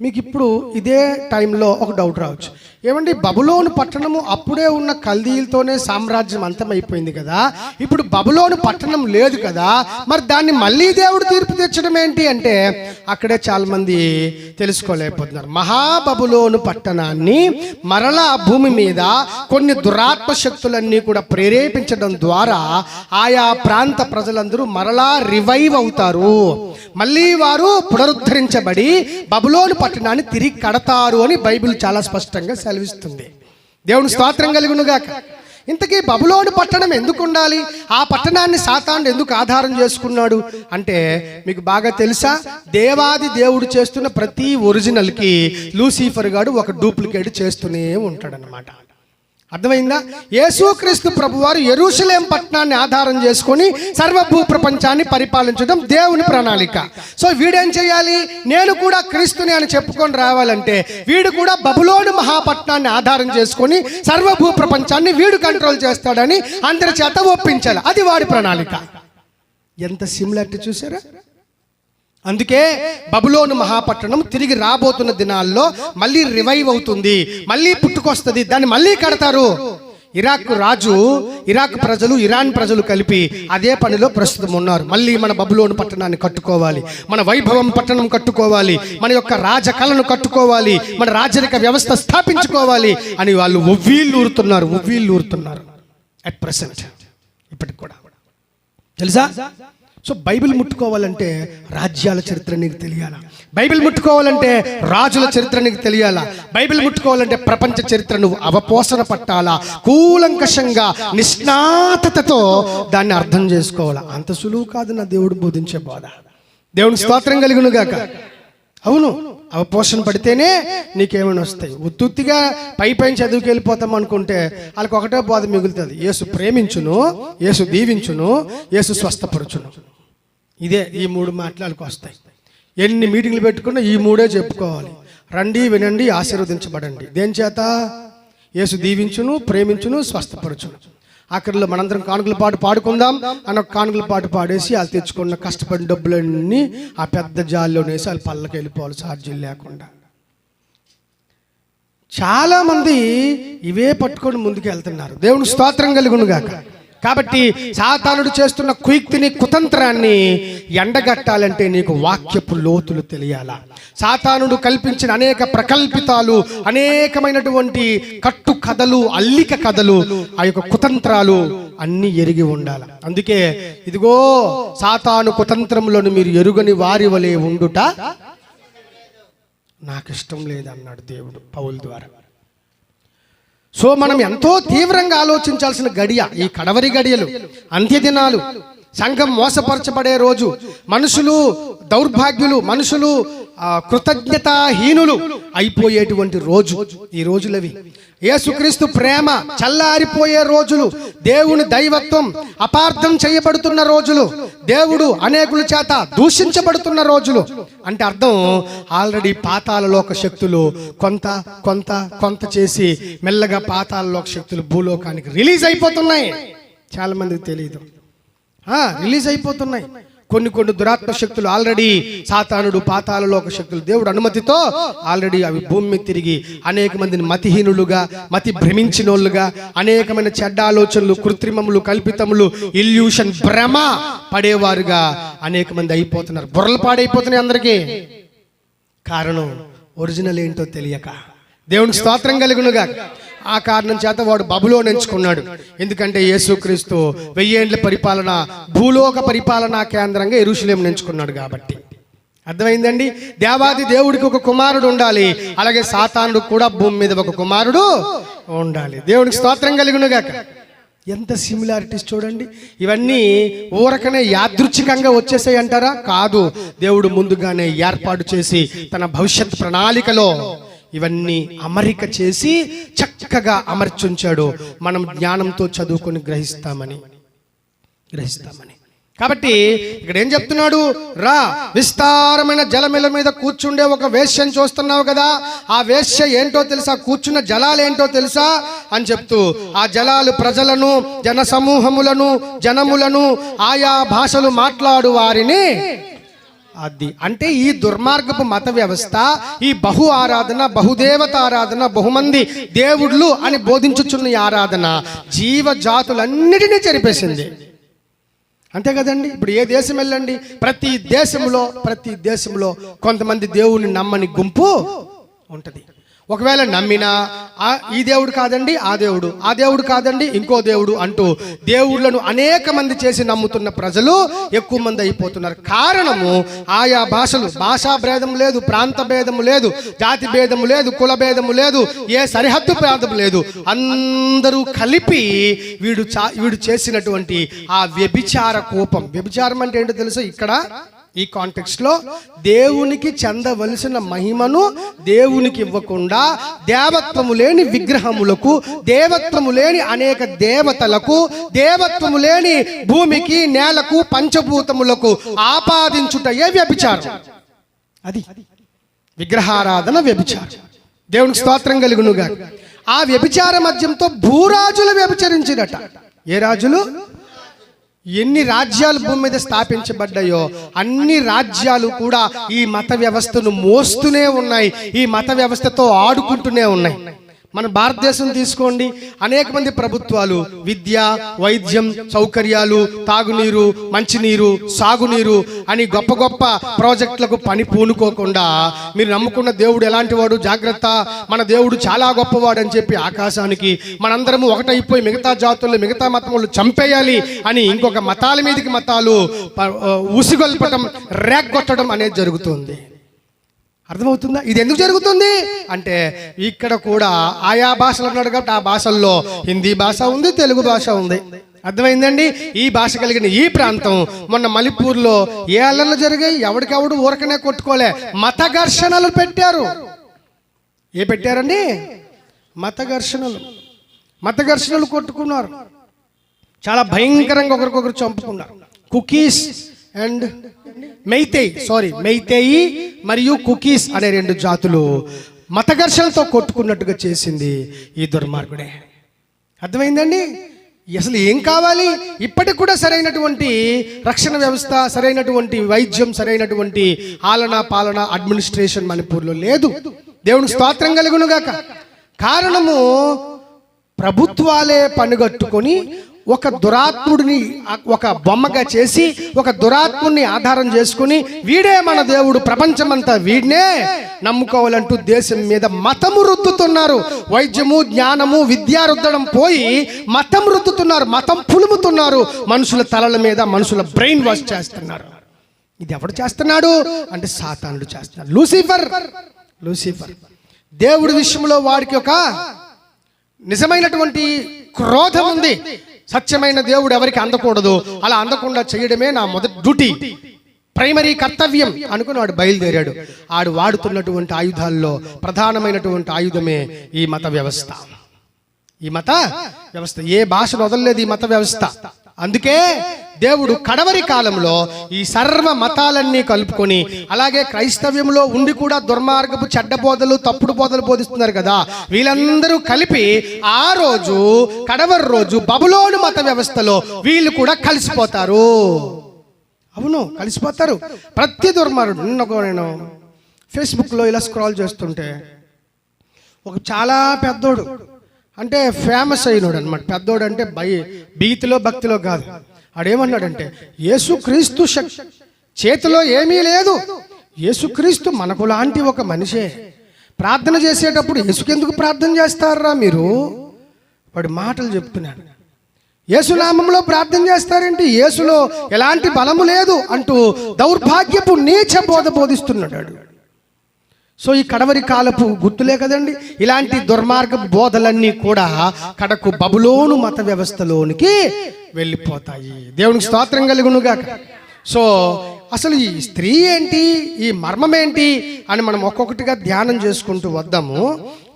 Speaker 1: మీకు ఇప్పుడు ఇదే టైంలో ఒక డౌట్ రావచ్చు, ఏమండి బబులోను పట్టణము అప్పుడే ఉన్న కల్దీలతోనే సామ్రాజ్యం అంతమైపోయింది కదా, ఇప్పుడు బబులోను పట్టణం లేదు కదా, మరి దాన్ని మళ్ళీ దేవుడు తీర్పు తెచ్చడం ఏంటి అంటే అక్కడే చాలా మంది తెలుసుకోలేకపోతున్నారు. మహాబబులోను పట్టణాన్ని మరలా భూమి మీద కొన్ని దురాత్మ శక్తులన్నీ కూడా ప్రేరేపించడం ద్వారా ఆయా ప్రాంత ప్రజలందరూ మరలా రివైవ్ అవుతారు. మళ్ళీ వారు పునరుద్ధరించబడి బబులోను పట్టణాన్ని తిరిగి కడతారు అని బైబిల్ చాలా స్పష్టంగా సెలవిస్తుంది. దేవుని స్తోత్రం కలుగునుగాక. ఇంతకీ బబులోను పట్టణం ఎందుకు ఉండాలి, ఆ పట్టణాన్ని సాతానుడు ఎందుకు ఆధారం చేసుకున్నాడు అంటే మీకు బాగా తెలుసా, దేవాది దేవుడు చేస్తున్న ప్రతి ఒరిజినల్కి లూసిఫర్ గాడు ఒక డూప్లికేట్ చేస్తూనే ఉంటాడనమాట. అర్థమైందా? యేసుక్రీస్తు ప్రభువారు యెరూషలేం పట్టణాన్ని ఆధారం చేసుకొని సర్వభూ ప్రపంచాన్ని పరిపాలించడం దేవుని ప్రణాళిక. సో వీడేం చేయాలి, నేను కూడా క్రీస్తుని అని చెప్పుకొని రావాలంటే వీడు కూడా బబులోను మహాపట్నాన్ని ఆధారం చేసుకొని సర్వభూ ప్రపంచాన్ని వీడు కంట్రోల్ చేస్తాడని అందరి చేత ఒప్పించాలి. అది వాడి ప్రణాళిక. ఎంత సిమిలారిటీ చూసారా? అందుకే బబులోను మహాపట్టణం తిరిగి రాబోతున్న దినాల్లో మళ్ళీ రివైవ్ అవుతుంది, మళ్ళీ పుట్టుకొస్తుంది, దాన్ని మళ్ళీ కడతారు. ఇరాక్ ప్రజలు, ఇరాన్ ప్రజలు కలిపి అదే పనిలో ప్రస్తుతం ఉన్నారు. మళ్ళీ మన బబులోను పట్టణాన్ని కట్టుకోవాలి, మన వైభవం పట్టణం కట్టుకోవాలి, మన యొక్క రాజకళను కట్టుకోవాలి, మన రాజరిక వ్యవస్థ స్థాపించుకోవాలి అని వాళ్ళు ఉవ్విళ్ళూరుతున్నారు అట్ ప్రెసెంట్. ఇప్పటికి కూడా తెలుసా? సో బైబిల్ ముట్టుకోవాలంటే రాజ్యాల చరిత్ర నీకు తెలియాలా, బైబిల్ ముట్టుకోవాలంటే రాజుల చరిత్ర నీకు తెలియాలా, బైబిల్ ముట్టుకోవాలంటే ప్రపంచ చరిత్ర నువ్వు అవపోసన పట్టాలా, కూలంకషంగా నిష్ణాతతో దాన్ని అర్థం చేసుకోవాలా. అంత సులువు కాదు నా దేవుడు బోధించే బోధ. దేవుని స్తోత్రం కలుగునుగాక. అవును, అవపోషణ పడితేనే నీకేమైనా వస్తాయి. ఉత్తుత్తిగా పైన చదువుకి వెళ్ళిపోతాం అనుకుంటే వాళ్ళకి ఒకటే బోధ మిగులుతుంది, యేసు ప్రేమించును, యేసు దీవించును, యేసు స్వస్థపరచును. ఇదే ఈ 3 మాటలకు వస్తాయి. ఎన్ని మీటింగ్లు పెట్టుకున్నా ఈ 3 చెప్పుకోవాలి. రండి, వినండి, ఆశీర్వదించబడండి. దేని చేత? యేసు దీవించును, ప్రేమించును, స్వస్థపరచును. ఆఖరిలో మనందరం కానుకల పాట పాడుకుందాం అని ఒక కానుకల పాట పాడేసి వాళ్ళు తెచ్చుకున్న కష్టపడిన డబ్బులన్నీ ఆ పెద్ద జాలిలో వేసి వాళ్ళు పళ్ళకి వెళ్ళిపోవాలి ఛార్జీలు లేకుండా. చాలా మంది ఇవే పట్టుకొని ముందుకు వెళ్తున్నారు. దేవుని స్తోత్రం కలుగునుగాక. కాబట్టి సాతానుడు చేస్తున్న కుయుక్తిని, కుతంత్రాన్ని ఎండగట్టాలంటే నీకు వాక్యపు లోతులు తెలియాలా. సాతానుడు కల్పించిన అనేక ప్రకల్పితాలు, అనేకమైనటువంటి కట్టు కథలు, అల్లిక కథలు, ఆ యొక్క కుతంత్రాలు అన్ని ఎరిగి ఉండాలి. అందుకే ఇదిగో సాతాను కుతంత్రములను మీరు ఎరుగని వారి వలె ఉండుట నాకు ఇష్టం లేదన్నాడు దేవుడు పౌలు ద్వారా. సో మనం ఎంతో తీవ్రంగా ఆలోచించాల్సిన గడియ ఈ కడవరి గడియలు, అంత్యదినాలు, సంఘం మోసపరచబడే రోజు, మనుషులు దౌర్భాగ్యులు, మనుషులు కృతజ్ఞతాహీనులు అయిపోయేటువంటి రోజు ఈ రోజులవి. యేసుక్రీస్తు ప్రేమ చల్లారిపోయే రోజులు, దేవుని దైవత్వం అపార్థం చేయబడుతున్న రోజులు, దేవుడు అనేకుల చేత దూషించబడుతున్న రోజులు. అంటే అర్థం ఆల్రెడీ పాతాళలోక శక్తులు కొంత కొంత కొంత చేసి మెల్లగా పాతాళలోక శక్తులు భూలోకానికి రిలీజ్ అయిపోతున్నాయి. చాలా మందికి తెలియదు, రిలీజ్ అయిపోతున్నాయి. కొన్ని దురాత్మ శక్తులు ఆల్రెడీ సాతానుడు, పాతాళలోక శక్తులు దేవుడు అనుమతితో ఆల్రెడీ అవి భూమి మీద తిరిగి అనేక మందిని మతిహీనులుగా, మతి భ్రమించినోళ్ళుగా, అనేకమైన చెడ్డ ఆలోచనలు, కృత్రిమములు, కల్పితములు, ఇల్యూషన్, భ్రమ పడేవారుగా అనేక మంది అయిపోతున్నారు. బుర్రలు పాడైపోతున్నాయి అందరికీ. కారణం ఒరిజినల్ ఏంటో తెలియక. దేవునికి స్తోత్రం కలుగునుగా. ఆ కారణం చేత వాడు బబులోను ఎంచుకున్నాడు. ఎందుకంటే యేసుక్రీస్తు 1000 ఏండ్ల పరిపాలన, భూలోక పరిపాలనా కేంద్రంగా యెరూషలేమును ఎంచుకున్నాడు కాబట్టి. అర్థమైందండి? దేవాది దేవుడికి ఒక కుమారుడు ఉండాలి, అలాగే సాతానుడు కూడా భూమి మీద ఒక కుమారుడు ఉండాలి. దేవునికి స్తోత్రం కలుగునుగాక. ఎంత సిమిలారిటీస్ చూడండి. ఇవన్నీ ఊరకనే యాదృచ్ఛికంగా వచ్చేసాయి అంటారా? కాదు, దేవుడు ముందుగానే ఏర్పాటు చేసి తన భవిష్యత్ ప్రణాళికలో ఇవన్నీ అమరిక చేసి చక్కగా అమర్చుంచాడు. మనం జ్ఞానంతో చదువుకొని గ్రహిస్తామని. కాబట్టి ఇక్కడ ఏం చెప్తున్నాడు? రా, విస్తారమైన జలమిల మీద కూర్చుండే ఒక వేశ్యను చూస్తున్నావు కదా, ఆ వేశ్య ఏంటో తెలుసా? కూర్చున్న జలాలు ఏంటో తెలుసా అని చెప్తూ ఆ జలాలు ప్రజలను, జన సమూహములను, జనములను, ఆయా భాషలు మాట్లాడు వారిని. అది అంటే ఈ దుర్మార్గపు మత వ్యవస్థ, ఈ బహు ఆరాధన, బహుదేవత ఆరాధన, బహుమంది దేవుళ్ళు అని బోధించుచున్న ఈ ఆరాధన జీవజాతులన్నిటినీ చెరిపేసింది. అంతే కదండి. ఇప్పుడు ఏ దేశం వెళ్ళండి, ప్రతి దేశంలో కొంతమంది దేవుని నమ్మని గుంపు ఉంటుంది. ఒకవేళ నమ్మినా ఈ దేవుడు కాదండి ఆ దేవుడు కాదండి ఇంకో దేవుడు అంటూ దేవుళ్ళను అనేక మంది చేసి నమ్ముతున్న ప్రజలు ఎక్కువ మంది అయిపోతున్నారు. కారణము ఆయా భాషలు, భాషా భేదం లేదు, ప్రాంత భేదము లేదు, జాతి భేదము లేదు, కుల భేదము లేదు, ఏ సరిహద్దు భేదం లేదు. అందరూ కలిపి వీడు చేసినటువంటి ఆ వ్యభిచార కోపం. వ్యభిచారం అంటే ఏంటో తెలుసా? ఇక్కడ ఈ కాంటెక్స్ట్ లో దేవునికి చెందవలసిన మహిమను దేవునికి ఇవ్వకుండా దేవత్వము లేని విగ్రహములకు, దేవత్వము లేని అనేక దేవతలకు, దేవత్వము లేని భూమికి, నేలకు, పంచభూతములకు ఆపాదించుటయే వ్యభిచారం. అది విగ్రహారాధన వ్యభిచారం. దేవునికి స్తోత్రం కలుగునుగా. ఆ వ్యభిచార మధ్యంతో భూరాజులు వ్యభిచరించినట. ఏ రాజులు? ఎన్ని రాజ్యాలు భూమి మీద స్థాపించబడ్డాయో అన్ని రాజ్యాలు కూడా ఈ మత వ్యవస్థను మోస్తూనే ఉన్నాయి, ఈ మత వ్యవస్థతో ఆడుకుంటూనే ఉన్నాయి. మన భారతదేశం తీసుకోండి, అనేక మంది ప్రభుత్వాలు విద్య, వైద్యం, సౌకర్యాలు, తాగునీరు, మంచినీరు, సాగునీరు అని గొప్ప గొప్ప ప్రాజెక్టులకు పని పూనుకోకుండా మీరు నమ్ముకున్న దేవుడు ఎలాంటి వాడు, జాగ్రత్త, మన దేవుడు చాలా గొప్పవాడు అని చెప్పి ఆకాశానికి మనందరము ఒకటైపోయి మిగతా జాతులు, మిగతా మతములు చంపేయాలి అని ఇంకొక మతాల మీదకి మతాలు ఉసిగొల్పటం, రేగ్గొట్టడం అనేది జరుగుతుంది. అర్థమవుతుందా? ఇది ఎందుకు జరుగుతుంది అంటే ఇక్కడ కూడా ఆయా భాషలు అన్నాడు కాబట్టి ఆ భాషల్లో హిందీ భాష ఉంది, తెలుగు భాష ఉంది. అర్థమైందండి? ఈ భాష కలిగిన ఈ ప్రాంతం మొన్న మణిపూర్లో ఏ అల్లర్లు జరిగాయి? ఎవడికెవడు ఊరకనే కొట్టుకోలే, మత ఘర్షణలు పెట్టారు. ఏ పెట్టారండి? మత ఘర్షణలు కొట్టుకున్నారు. చాలా భయంకరంగా ఒకరికొకరు చంపుకున్నారు. కుకీస్ అండ్ మెయితేయి మరియు కుకీస్ అనే రెండు జాతులు మత ఘర్షణతో కొట్టుకున్నట్టుగా చేసింది ఈ దుర్మార్గుడే. అర్థమైందండి? అసలు ఏం కావాలి? ఇప్పటికి కూడా సరైనటువంటి రక్షణ వ్యవస్థ, సరైనటువంటి వైద్యం, సరైనటువంటి ఆలన పాలన అడ్మినిస్ట్రేషన్ మణిపూర్లో లేదు. దేవునికి స్తోత్రం కలుగునుగాక. కారణము ప్రభుత్వాలే పనిగట్టుకొని ఒక దురాత్ముడిని ఒక బొమ్మగా చేసి, ఒక దురాత్ముడిని ఆధారం చేసుకుని వీడే మన దేవుడు, ప్రపంచమంతా వీడినే నమ్ముకోవాలంటూ దేశం మీద మతము రుద్దుతున్నారు. వైద్యము, జ్ఞానము, విద్య రుద్దడం పోయి మతం రుద్దుతున్నారు, మతం పులుముతున్నారు. మనుషుల తలల మీద మనుషుల బ్రెయిన్ వాష్ చేస్తున్నారు. ఇది ఎవడు చేస్తున్నాడు అంటే సాతానుడు చేస్తున్నాడు. లూసిఫర్ దేవుడి విషయంలో వాడికి ఒక నిజమైనటువంటి క్రోధం ఉంది. సత్యమైన దేవుడు ఎవరికి అందకూడదు, అలా అందకుండా చేయడమే నా మొదటి డ్యూటీ, ప్రైమరీ కర్తవ్యం అనుకుని వాడు బయలుదేరాడు. ఆడు వాడుతున్నటువంటి ఆయుధాల్లో ప్రధానమైనటువంటి ఆయుధమే ఈ మత వ్యవస్థ. ఏ భాషను వదలలేదు ఈ మత వ్యవస్థ. అందుకే దేవుడు కడవరి కాలంలో ఈ సర్వ మతాలన్నీ కలుపుకొని, అలాగే క్రైస్తవ్యంలో ఉండి కూడా దుర్మార్గపు చెడ్డ బోధలు, తప్పుడు బోధలు బోధిస్తున్నారు కదా, వీళ్ళందరూ కలిపి ఆ రోజు కడవరి రోజు బబులోను మత వ్యవస్థలో వీళ్ళు కూడా కలిసిపోతారు. అవును, కలిసిపోతారు. ప్రతి దుర్మార్గుడు. నేను ఫేస్బుక్లో ఇలా స్క్రాల్ చేస్తుంటే ఒక చాలా పెద్దోడు, అంటే ఫేమస్ అయినోడు అనమాట. పెద్దోడు అంటే భీతిలో భక్తిలో కాదు. ఆడేమన్నాడంటే, యేసుక్రీస్తు చేతిలో ఏమీ లేదు, యేసుక్రీస్తు మనకు లాంటి ఒక మనిషే. ప్రార్థన చేసేటప్పుడు యేసుకెందుకు ప్రార్థన చేస్తారా మీరు? వాడి మాటలు చెప్తున్నాడు. యేసునామంలో ప్రార్థన చేస్తారేంటి? యేసులో ఎలాంటి బలము లేదు అంటూ దౌర్భాగ్యపు నీచ బోధిస్తున్నాడు. సో ఈ కడవరి కాలపు గుర్తులే కదండి ఇలాంటి దుర్మార్గ బోధలన్నీ కూడా కడకు బబులోను మత వ్యవస్థలోనికి వెళ్ళిపోతాయి. దేవునికి స్తోత్రం కలుగునుగాక. సో అసలు ఈ స్త్రీ ఏంటి, ఈ మర్మం ఏంటి అని మనం ఒక్కొక్కటిగా ధ్యానం చేసుకుంటూ వద్దాము.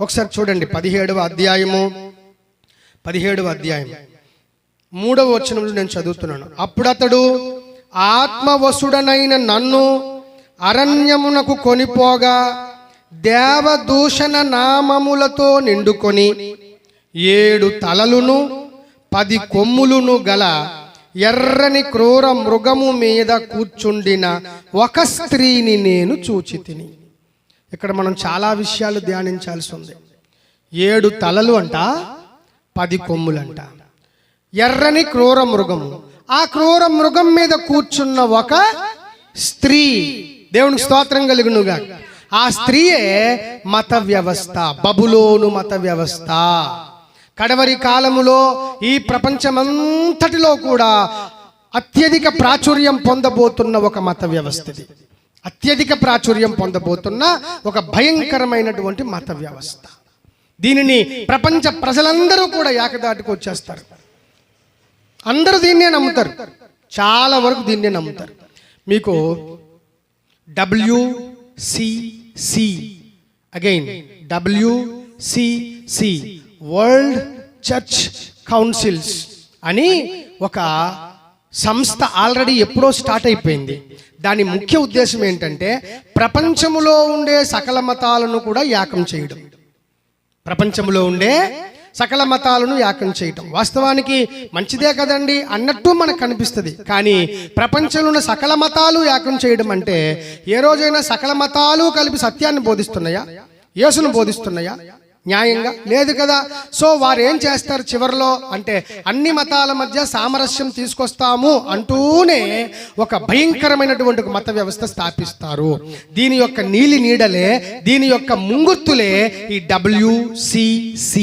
Speaker 1: ఒకసారి చూడండి 17వ అధ్యాయం 3వ వచనంలో నేను చదువుతున్నాను. అప్పుడు అతడు ఆత్మవశుడనైన నన్ను అరణ్యమునకు కొనిపోగా దేవదూషణ నామములతో నిండుకొని 7 తలలును 10 కొమ్ములును గల ఎర్రని క్రూర మృగము మీద కూర్చుండిన ఒక స్త్రీని నేను చూచితిని. ఇక్కడ మనం చాలా విషయాలు ధ్యానించాల్సి ఉంది. 7 తలలు అంట, 10 కొమ్ములంట, ఎర్రని క్రూర మృగము. ఆ క్రూర మృగం మీద కూర్చున్న ఒక స్త్రీ. దేవునికి స్తోత్రం కలుగునుగా. ఆ స్త్రీయే మత వ్యవస్థ, బబులోను మత వ్యవస్థ. కడవరి కాలములో ఈ ప్రపంచమంతటిలో కూడా అత్యధిక ప్రాచుర్యం పొందబోతున్న ఒక మత వ్యవస్థది. అత్యధిక ప్రాచుర్యం పొందబోతున్న ఒక భయంకరమైనటువంటి మత వ్యవస్థ. దీనిని ప్రపంచ ప్రజలందరూ కూడా ఏకదాటికి వచ్చేస్తారు. అందరూ దీన్నే నమ్ముతారు, చాలా వరకు దీన్నే నమ్ముతారు. మీకు WCC again WCC world church councils అని ఒక సంస్థ ఆల్రెడీ ఎప్పుడో స్టార్ట్ అయిపోయింది. దాని ముఖ్య ఉద్దేశం ఏంటంటే ప్రపంచములో ఉండే సకల మతాలను కూడా ఏకం చేయడం. ప్రపంచంలో ఉండే సకల మతాలను ఏకం చేయటం వాస్తవానికి మంచిదే కదండి అన్నట్టు మనకు కనిపిస్తుంది. కానీ ప్రపంచంలో ఉన్న సకల మతాలు ఏకం చేయడం అంటే ఏ రోజైనా సకల మతాలు కలిపి సత్యాన్ని బోధిస్తున్నాయా, యేసును బోధిస్తున్నాయా? న్యాయంగా లేదు కదా. సో వారు ఏం చేస్తారు చివరిలో అంటే అన్ని మతాల మధ్య సామరస్యం తీసుకొస్తాము అంటూనే ఒక భయంకరమైనటువంటి ఒక మత వ్యవస్థ స్థాపిస్తారు. దీని యొక్క నీలి నీడలే, దీని యొక్క ముంగుర్తులే ఈ WCC.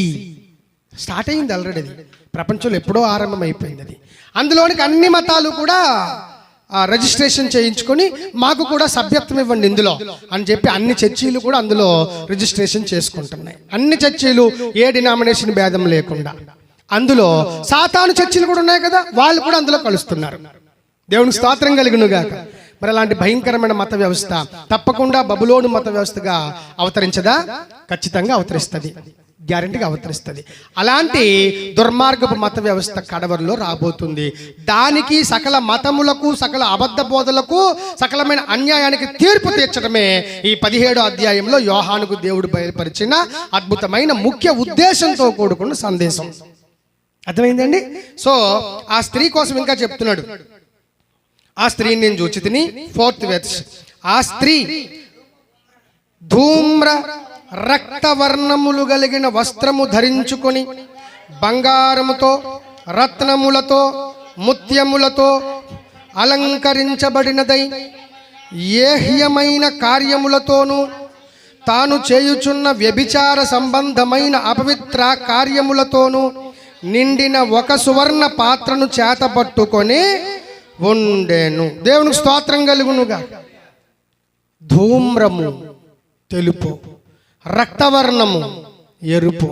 Speaker 1: స్టార్ట్ అయింది ఆల్రెడీ, అది ప్రపంచంలో ఎప్పుడో ఆరంభమైపోయింది. అది అందులోనికి అన్ని మతాలు కూడా రిజిస్ట్రేషన్ చేయించుకొని మాకు కూడా సభ్యత్వం ఇవ్వండి ఇందులో అని చెప్పి అన్ని చర్చీలు కూడా అందులో రిజిస్ట్రేషన్ చేసుకుంటున్నాయి. అన్ని చర్చీలు ఏ డినామినేషన్ భేదం లేకుండా. అందులో సాతాను చర్చీలు కూడా ఉన్నాయి కదా, వాళ్ళు కూడా అందులో కలుస్తున్నారు. దేవునికి స్తోత్రం కలుగునుగాక. మరి అలాంటి భయంకరమైన మత వ్యవస్థ తప్పకుండా బబులోను మత వ్యవస్థగా అవతరించదా? ఖచ్చితంగా అవతరిస్తుంది, గ్యారెంటీగా అవతరిస్తుంది. అలాంటి దుర్మార్గపు మత వ్యవస్థ కడవరిలో రాబోతుంది. దానికి సకల మతములకు, సకల అబద్ధ బోధలకు, సకలమైన అన్యాయానికి తీర్పు తీర్చడమే ఈ 17వ అధ్యాయంలో యోహానుకు దేవుడు బయలుపరిచిన అద్భుతమైన ముఖ్య ఉద్దేశంతో కూడుకున్న సందేశం. అర్థమైందండి? సో ఆ స్త్రీ కోసం ఇంకా చెప్తున్నాడు. ఆ స్త్రీని నేను చూచితిని. 4th verse. ఆ స్త్రీ ధూమ్ర రక్తవర్ణములు కలిగిన వస్త్రము ధరించుకొని బంగారముతో, రత్నములతో, ముత్యములతో అలంకరించబడినదై ఏహ్యమైన కార్యములతోనూ తాను చేయుచున్న వ్యభిచార సంబంధమైన అపవిత్ర కార్యములతోనూ నిండిన ఒక సువర్ణ పాత్రను చేతపట్టుకొని ఉండెను. దేవునికి స్తోత్రం కలుగునుగా. ధూమ్రము తెలుపు, రక్తవర్ణము ఎరుపు.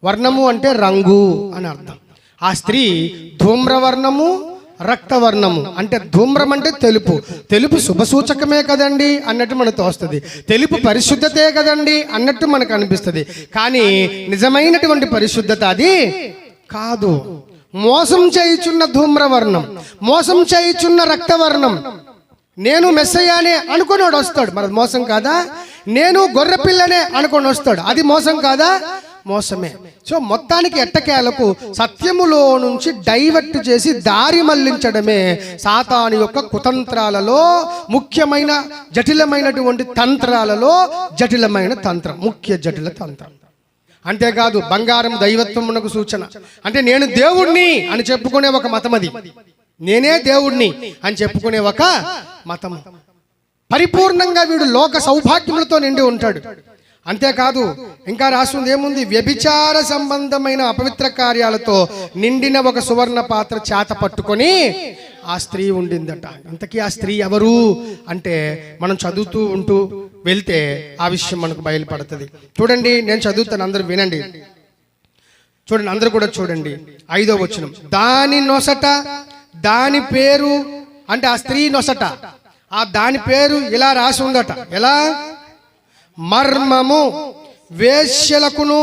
Speaker 1: వర్ణము అంటే రంగు అని అర్థం. ఆ స్త్రీ ధూమ్రవర్ణము, రక్తవర్ణము అంటే ధూమ్రం అంటే తెలుపు. తెలుపు శుభసూచకమే కదండి అన్నట్టు మనకు తోస్తుంది. తెలుపు పరిశుద్ధతే కదండి అన్నట్టు మనకు అనిపిస్తుంది. కానీ నిజమైనటువంటి పరిశుద్ధత అది కాదు. మోసం చేయుచున్న ధూమ్రవర్ణం, మోసం చేయుచున్న రక్తవర్ణం. నేను మెస్సయ్యానే అనుకున్నాడు వస్తాడు, మరి మోసం కాదా? నేను గొర్రె పిల్లనే అనుకొని వస్తాడు, అది మోసం కాదా? మోసమే. సో మొత్తానికి ఎట్టకేలకు సత్యములో నుంచి డైవర్ట్ చేసి దారి మళ్లించడమే సాతాను యొక్క కుతంత్రాలలో ముఖ్యమైన జటిలమైనటువంటి తంత్రాలలో జటిలమైన తంత్రం, ముఖ్య జటిల తంత్రం. అంతేకాదు బంగారం దైవత్వమునకు సూచన. అంటే నేను దేవుణ్ణి అని చెప్పుకునే ఒక మతం అది. నేనే దేవుణ్ణి అని చెప్పుకునే ఒక మతం. పరిపూర్ణంగా వీడు లోక సౌభాగ్యములతో నిండి ఉంటాడు. అంతేకాదు ఇంకా రాస్తుంది ఏముంది? వ్యభిచార సంబంధమైన అపవిత్ర కార్యాలతో నిండిన ఒక సువర్ణ పాత్ర చేత పట్టుకొని ఆ స్త్రీ ఉండిందట. ఇంతకీ ఆ స్త్రీ ఎవరు అంటే మనం చదువుతూ ఉంటూ వెళ్తే ఆ విషయం మనకు బయలుపడుతుంది. చూడండి, నేను చదువుతాను, అందరూ వినండి. చూడండి, అందరూ కూడా చూడండి. 5వ వచనం. దాని నొసట దాని పేరు, అంటే ఆ స్త్రీ నొసట ఆ దాని పేరు ఇలా రాసి ఉందట. ఎలా? మర్మము వేశ్యలకును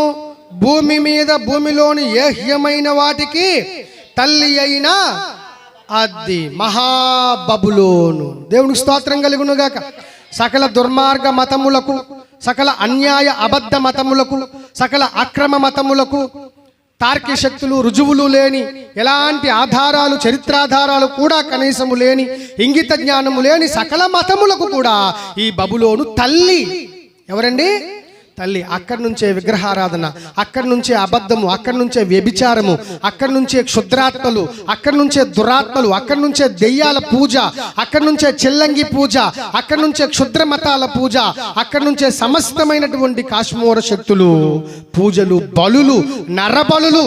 Speaker 1: భూమి మీద భూమిలోని ఏహ్యమైన వాటికి తల్లి అయిన అది మహాబబులోను. దేవునికి స్తోత్రం కలుగును గాక. సకల దుర్మార్గ మతములకు, సకల అన్యాయ అబద్ధ మతములకు, సకల అక్రమ మతములకు, తార్కిక శక్తులు, రుజువులు లేని, ఎలాంటి ఆధారాలు, చరిత్రాధారాలు కూడా కనీసము లేని, ఇంగిత జ్ఞానము లేని సకల మతములకు కూడా ఈ బబులోను తల్లి. ఎవరండి? తల్లి. అక్కడి నుంచే విగ్రహారాధన, అక్కడి నుంచే అబద్ధము, అక్కడి నుంచే వ్యభిచారము, అక్కడి నుంచే క్షుద్రాత్మలు, అక్కడి నుంచే దురాత్మలు, అక్కడి నుంచే దెయ్యాల పూజ, అక్కడి నుంచే చిల్లంగి పూజ, అక్కడి నుంచే క్షుద్ర మతాల పూజ, అక్కడి నుంచే సమస్తమైనటువంటి కాశ్మోర శక్తులు, పూజలు, బలులు, నరబలులు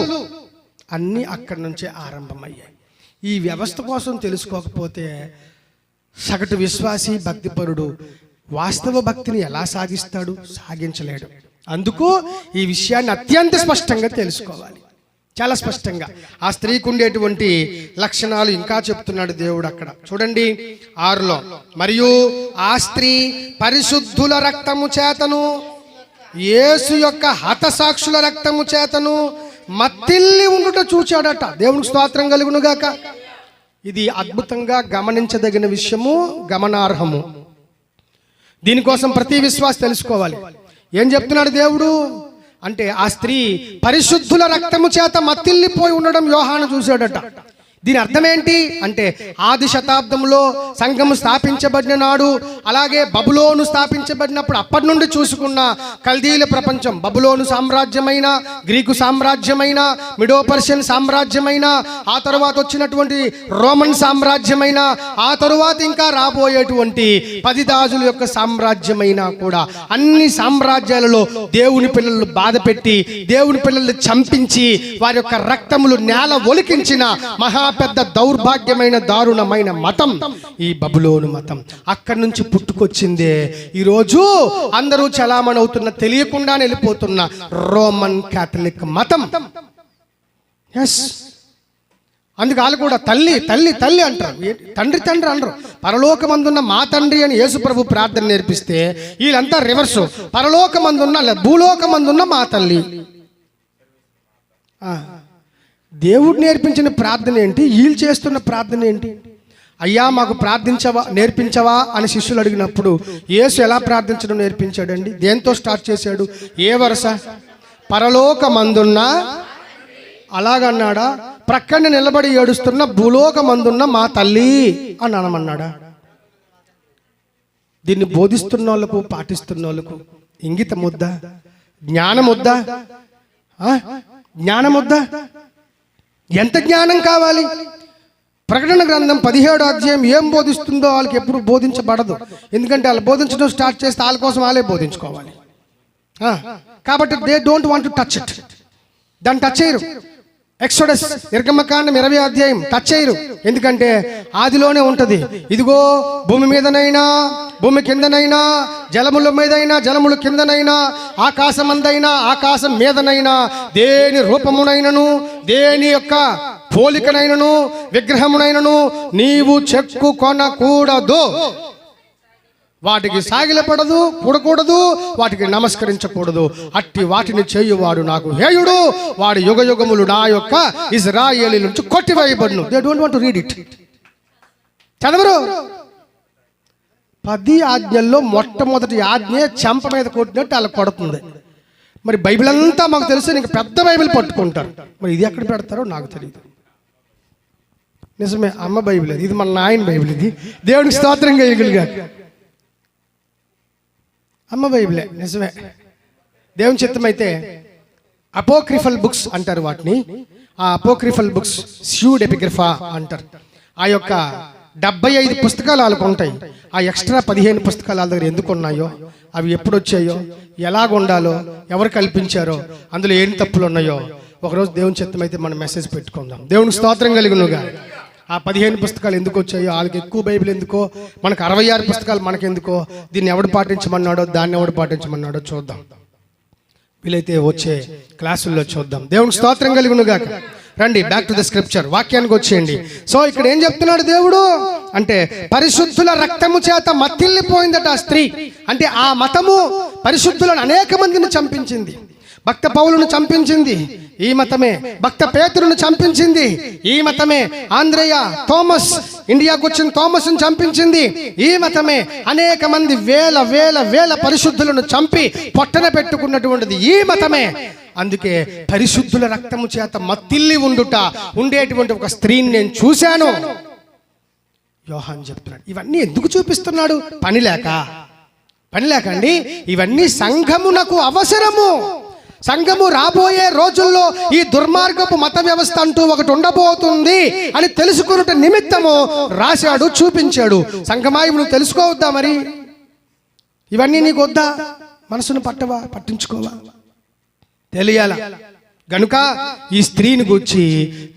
Speaker 1: అన్నీ అక్కడి నుంచే ఆరంభమయ్యాయి. ఈ వ్యవస్థ కోసం తెలుసుకోకపోతే సగటు విశ్వాసి, భక్తిపరుడు వాస్తవ భక్తిని ఎలా సాగిస్తాడు? సాగించలేడు. అందుకు ఈ విషయాన్ని అత్యంత స్పష్టంగా తెలుసుకోవాలి, చాలా స్పష్టంగా. ఆ స్త్రీకి ఉండేటువంటి లక్షణాలు ఇంకా చెప్తున్నాడు దేవుడు అక్కడ. చూడండి 6లో. మరియు ఆ స్త్రీ పరిశుద్ధుల రక్తము చేతను, యేసు యొక్క హతసాక్షుల రక్తము చేతను మత్తిల్లి ఉండుట చూచాడట. దేవునికి స్తోత్రం కలుగును గాక. ఇది అద్భుతంగా గమనించదగిన విషయము, గమనార్హము. దీనికోసం ప్రతి విశ్వాసి తెలుసుకోవాలి. ఏం చెప్తున్నాడు దేవుడు అంటే, ఆ స్త్రీ పరిశుద్ధుల రక్తము చేత మత్తిల్లిపోయి ఉండడం యోహాను చూశాడట. దీని అర్థం ఏంటి అంటే, ఆది శతాబ్దంలో సంఘము స్థాపించబడిన నాడు, అలాగే బబులోను స్థాపించబడినప్పుడు అప్పటి నుండి చూసుకున్న కల్దీల ప్రపంచం, బబులోను సామ్రాజ్యమైన, గ్రీకు సామ్రాజ్యమైన, మిడో పర్షియన్ సామ్రాజ్యమైన, ఆ తరువాత వచ్చినటువంటి రోమన్ సామ్రాజ్యమైన, ఆ తరువాత ఇంకా రాబోయేటువంటి 10 రాజుల యొక్క సామ్రాజ్యమైన కూడా, అన్ని సామ్రాజ్యాలలో దేవుని పిల్లలు బాధ పెట్టి, దేవుని పిల్లలు చంపించి, వారి యొక్క రక్తములు నేల ఒలికించిన మహా పెద్ద దౌర్భాగ్యమైన, దారుణమైన మతం ఈ బబులోను మతం. అక్కడి నుంచి పుట్టుకొచ్చిందే ఈరోజు అందరూ చలామణి అవుతున్న, తెలియకుండా వెళ్ళిపోతున్న రోమన్ క్యాథలిక్ మతం. ఎస్, అందుకు వాళ్ళు కూడా తల్లి తల్లి తల్లి అంటారు, తండ్రి తండ్రి అనరు. పరలోకమందున్న మా తండ్రి అని యేసు ప్రభు ప్రార్థన నేర్పిస్తే వీళ్ళంతా రివర్సు, పరలోకమందున్న భూలోకమందున్న మా తల్లి. దేవుడు నేర్పించిన ప్రార్థన ఏంటి? వీళ్ళు చేస్తున్న ప్రార్థన ఏంటి? అయ్యా మాకు ప్రార్థించవా, నేర్పించవా అని శిష్యులు అడిగినప్పుడు యేసు ఎలా ప్రార్థించడం నేర్పించాడండి? దేంతో స్టార్ట్ చేశాడు? ఏ వరుస? పరలోకమందున్న, అలాగన్నాడా? ప్రక్కన నిలబడి ఏడుస్తున్న భూలోకమందున్న మా తల్లి అని అనమన్నాడా? దీన్ని బోధిస్తున్న వాళ్ళకు, పాటిస్తున్న వాళ్ళకు ఇంగితం వద్దా? జ్ఞానం వద్దా? జ్ఞానం వద్దా? ఎంత జ్ఞానం కావాలి? ప్రకటన గ్రంథం 17వ అధ్యాయం ఏం బోధిస్తుందో వాళ్ళకి ఎప్పుడు బోధించబడదు. ఎందుకంటే వాళ్ళు బోధించడం స్టార్ట్ చేస్తే వాళ్ళ కోసం వాళ్ళే బోధించుకోవాలి. కాబట్టి they don't want to touch it. దాన్ని టచ్ చేయరు. ఎక్సోడస్, నిర్గమకాండం 20వ అధ్యాయం టచ్ చేయరు. ఎందుకంటే ఆదిలోనే ఉంటది. ఇదిగో భూమి మీదనైనా, భూమి కిందనైనా, జలముల మీదైనా, జలముల కిందనైనా, ఆకాశమందైనా, ఆకాశం మీదనైనా, దేని రూపమునైనను, దేని యొక్క పోలికనైనను, విగ్రహమునైనను నీవు చెక్కుకొనకూడదు. వాటికి సాగిలపడదు, కూడకూడదు, వాటికి నమస్కరించకూడదు. అట్టి వాటిని చేయువాడు నాకు హేయుడు, వాడు యుగ యుగములు నా యొక్క ఇశ్రాయేలీయుల నుంచి కొట్టివేయబడును. They don't want to read it. చదవరు. 10 ఆజ్ఞల్లో మొట్టమొదటి ఆజ్ఞ చెంప మీద కొట్టినట్టు అలా కొడుతుంది. మరి బైబిల్ అంతా మాకు తెలుసు, ఇంకా పెద్ద బైబిల్ పట్టుకుంటారు. మరి ఇది ఎక్కడ పెడతారో నాకు తెలియదు. నిజమే, అమ్మ బైబిల్ అది, ఇది మన నాయన బైబిల్. ఇది దేవుడికి స్తోత్రం చేయగలిగా. అమ్మ బైబిలే, నిజమే. దేవుని చిత్తమైతే అపోక్రిఫల్ బుక్స్ అంటారు వాటిని. ఆ అపోక్రిఫల్ బుక్స్ స్యూడ్ ఎపిగ్రఫా అంటారు. ఆ యొక్క 75 పుస్తకాలు వాళ్ళకు ఉంటాయి. ఆ ఎక్స్ట్రా 15 పుస్తకాలు వాళ్ళ దగ్గర ఎందుకు ఉన్నాయో, అవి ఎప్పుడు వచ్చాయో, ఎలాగ ఉండాలో, ఎవరు కల్పించారో, అందులో ఏం తప్పులు ఉన్నాయో ఒకరోజు దేవుని చిత్తమైతే మనం మెసేజ్ పెట్టుకుందాం. దేవుని స్తోత్రం కలుగునుగా. ఆ 15 పుస్తకాలు ఎందుకు వచ్చాయో, వాళ్ళకి ఎక్కువ బైబిల్ ఎందుకో, మనకు 66 పుస్తకాలు మనకెందుకో, దీన్ని ఎవడు పాటించమన్నాడో, దాన్ని ఎవడు పాటించమన్నాడో చూద్దాం. వీలైతే వచ్చే క్లాసుల్లో చూద్దాం. దేవునికి స్తోత్రం కలుగునుగాక. రండి, బ్యాక్ టు ద స్క్రిప్చర్, వాక్యానికి వచ్చేయండి. సో ఇక్కడ ఏం చెప్తున్నాడు దేవుడు అంటే, పరిశుద్ధుల రక్తము చేత మత్తిల్లిపోయిందట ఆ స్త్రీ. అంటే ఆ మతము పరిశుద్ధులను అనేక మందిని చంపించింది. భక్త పౌలును చంపించింది ఈ మతమే, భక్త పేతురును చంపించింది ఈ మతమే, ఆంద్రేయ, థోమస్, ఇండియాకు వచ్చిన థోమస్ను చంపించింది ఈ మతమే. అనేక మంది వేల వేల వేల పరిశుద్ధులను చంపి పొట్టన పెట్టుకున్నటువంటిది ఈ మతమే. అందుకే పరిశుద్ధుల రక్తము చేత మత్తిల్లి ఉండేటువంటి ఒక స్త్రీని నేను చూశాను యోహాన్ చెప్తున్నాడు. ఇవన్నీ ఎందుకు చూపిస్తున్నాడు? పని లేక అండి. ఇవన్నీ సంఘమునకు అవసరము. సంఘము రాబోయే రోజుల్లో ఈ దుర్మార్గపు మత వ్యవస్థ అంటూ ఒకటి ఉండబోతుంది అని తెలుసుకున్నట నిమిత్తము రాశాడు, చూపించాడు. సంఘమాయి నువ్వు తెలుసుకోవద్దా? మరి ఇవన్నీ నీకు వద్దా? మనసును పట్టవా? పట్టించుకోవా? తెలియాల గనుక ఈ స్త్రీని గురించి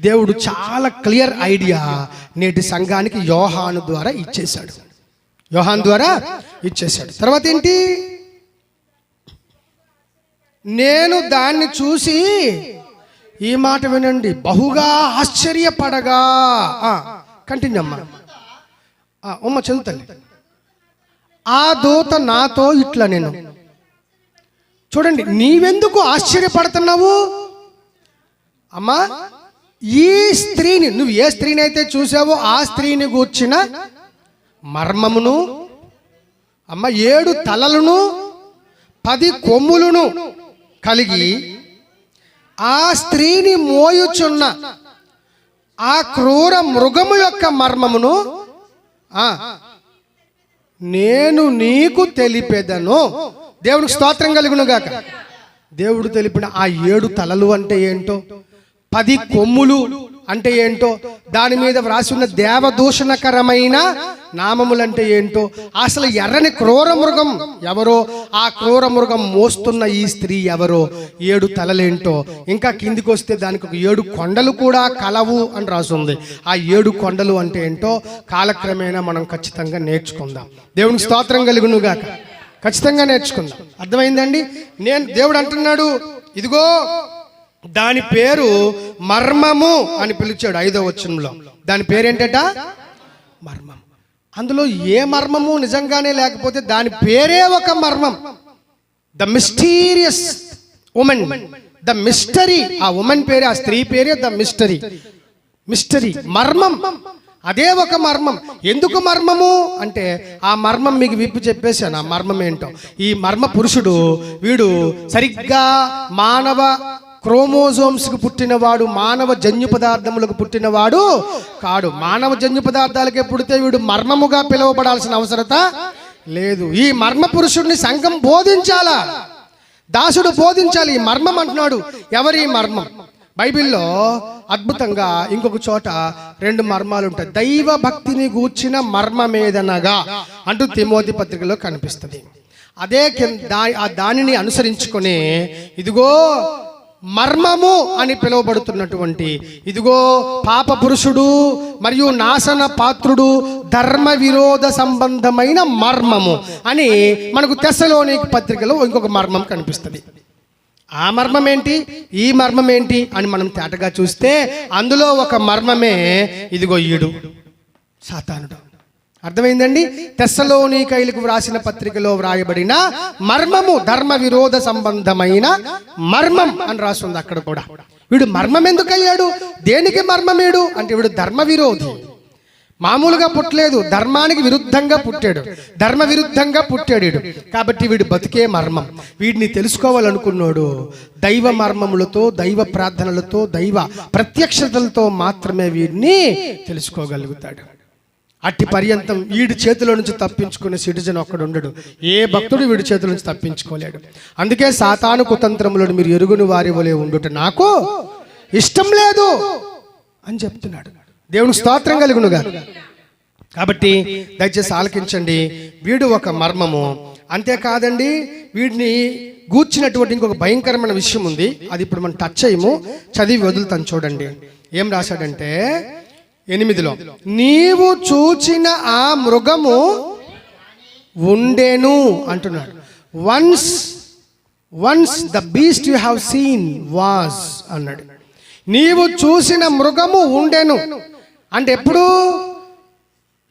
Speaker 1: దేవుడు చాలా క్లియర్ ఐడియా నేటి సంఘానికి యోహాను ద్వారా ఇచ్చేశాడు. తర్వాత ఏంటి? నేను దాన్ని చూసి, ఈ మాట వినండి, బహుగా ఆశ్చర్యపడగా. కంటిన్యూ అమ్మ చదువుతాను. ఆ దూత నాతో ఇట్లా, నేను చూడండి, నీవెందుకు ఆశ్చర్యపడుతున్నావు అమ్మా? ఈ స్త్రీని, నువ్వు ఏ స్త్రీని అయితే చూసావో ఆ స్త్రీని గూర్చిన మర్మమును, అమ్మ 7 తలలను 10 కొమ్ములను కలిగి ఆ స్త్రీని మోయుచున్న ఆ క్రూర మృగము యొక్క మర్మమును నేను నీకు తెలిపెదను. దేవునికి స్తోత్రం కలుగునుగాక. దేవుడు తెలిపిన ఆ 7 తలలు అంటే ఏంటో, 10 కొమ్ములు అంటే ఏంటో, దాని మీద వ్రాసి ఉన్న దేవదూషణకరమైన నామములంటే ఏంటో, అసలు ఎర్రని క్రూర మృగం ఎవరో, ఆ క్రూర మృగం మోస్తున్న ఈ స్త్రీ ఎవరో, 7 తలలేంటో, ఇంకా కిందికి వస్తే దానికి ఒక 7 కొండలు కూడా కలవు అని రాసుంది. ఆ 7 కొండలు అంటే ఏంటో కాలక్రమేణా మనం ఖచ్చితంగా నేర్చుకుందాం. దేవునికి స్తోత్రం కలుగునుగాక. ఖచ్చితంగా నేర్చుకుందాం. అర్థమైందండి? దేవుడు అంటున్నాడు, ఇదిగో దాని పేరు మర్మము అని పిలిచాడు 5వ వచనంలో. దాని పేరేంటట? మర్మం. అందులో ఏ మర్మము నిజంగానే లేకపోతే దాని పేరే ఒక మర్మం. The mysterious women, the mystery. ఆ ఉమెన్ పేరే, ఆ స్త్రీ పేరే ద మిస్టరీ, మర్మం. అదే ఒక మర్మం. ఎందుకు మర్మము అంటే, ఆ మర్మం మీకు విప్పి చెప్పేశాను. ఆ మర్మం ఏంటో, ఈ మర్మ పురుషుడు వీడు సరిగ్గా మానవ క్రోమోజోమ్స్కి పుట్టినవాడు, మానవ జన్యు పదార్థములకు పుట్టినవాడు కాడు. మానవ జన్యు పదార్థాలకే పుడితే వీడు మర్మముగా పిలువబడాల్సిన అవసరత లేదు. ఈ మర్మ పురుషుడిని సంఘం బోధించాలా, దాసుడు బోధించాలి. ఈ మర్మం అంటున్నాడు. ఎవరి మర్మం? బైబిల్లో అద్భుతంగా ఇంకొక చోట 2 మర్మాలు ఉంటాయి. దైవ భక్తిని గూర్చిన మర్మమేదనగా అంటూ తిమోతి పత్రికలో కనిపిస్తుంది. అదే దానిని అనుసరించుకొని ఇదిగో మర్మము అని పిలువబడుతున్నటువంటి, ఇదిగో పాప పురుషుడు మరియు నాశన పాత్రుడు, ధర్మ విరోధ సంబంధమైన మర్మము అని మనకు తెస్సలోనిక పత్రికలో ఇంకొక మర్మం కనిపిస్తుంది. ఆ మర్మం ఏంటి, ఈ మర్మం ఏంటి అని మనం తేటగా చూస్తే అందులో ఒక మర్మమే ఇదిగో ఈడు సాతానుడు. అర్థమైందండి? తెస్సలోనికైలకు వ్రాసిన పత్రికలో వ్రాయబడిన మర్మము, ధర్మ విరోధ సంబంధమైన మర్మం అని రాస్తుంది అక్కడ కూడా. వీడు మర్మం ఎందుకు అయ్యాడు? దేనికి మర్మమేడు అంటే, వీడు ధర్మ విరోధి. మామూలుగా పుట్టలేదు, ధర్మానికి విరుద్ధంగా పుట్టాడు, ధర్మ విరుద్ధంగా పుట్టాడు. కాబట్టి వీడు బతికే మర్మం. వీడిని తెలుసుకోవాలనుకున్నాడు దైవ మర్మములతో, దైవ ప్రార్థనలతో, దైవ ప్రత్యక్షతలతో మాత్రమే వీడిని తెలుసుకోగలుగుతాడు. అట్టి పర్యంతం వీడి చేతిలో నుంచి తప్పించుకునే సిటిజన్ ఒక్కడు ఉండడు. ఏ భక్తుడు వీడి చేతిలో నుంచి తప్పించుకోలేడు. అందుకే సాతాను కుతంత్రములను మీరు ఎరుగుని వారి వలె ఉండుట నాకు ఇష్టం లేదు అని చెప్తున్నాడు. దేవుని స్తోత్రం కలుగునుగా. కాబట్టి దయచేసి ఆలకించండి. వీడు ఒక మర్మము. అంతేకాదండి, వీడిని గూర్చినటువంటి ఇంకొక భయంకరమైన విషయం ఉంది. అది ఇప్పుడు మనం టచ్ అయ్యము, చదివి వదులుతాను. చూడండి ఏం రాశాడంటే, 8లో నీవు చూచిన ఆ మృగము ఉండెను అంటున్నాడు. Once the beast you have seen was అన్నాడు. నీవు చూసిన మృగము ఉండెను అంటే ఎప్పుడు?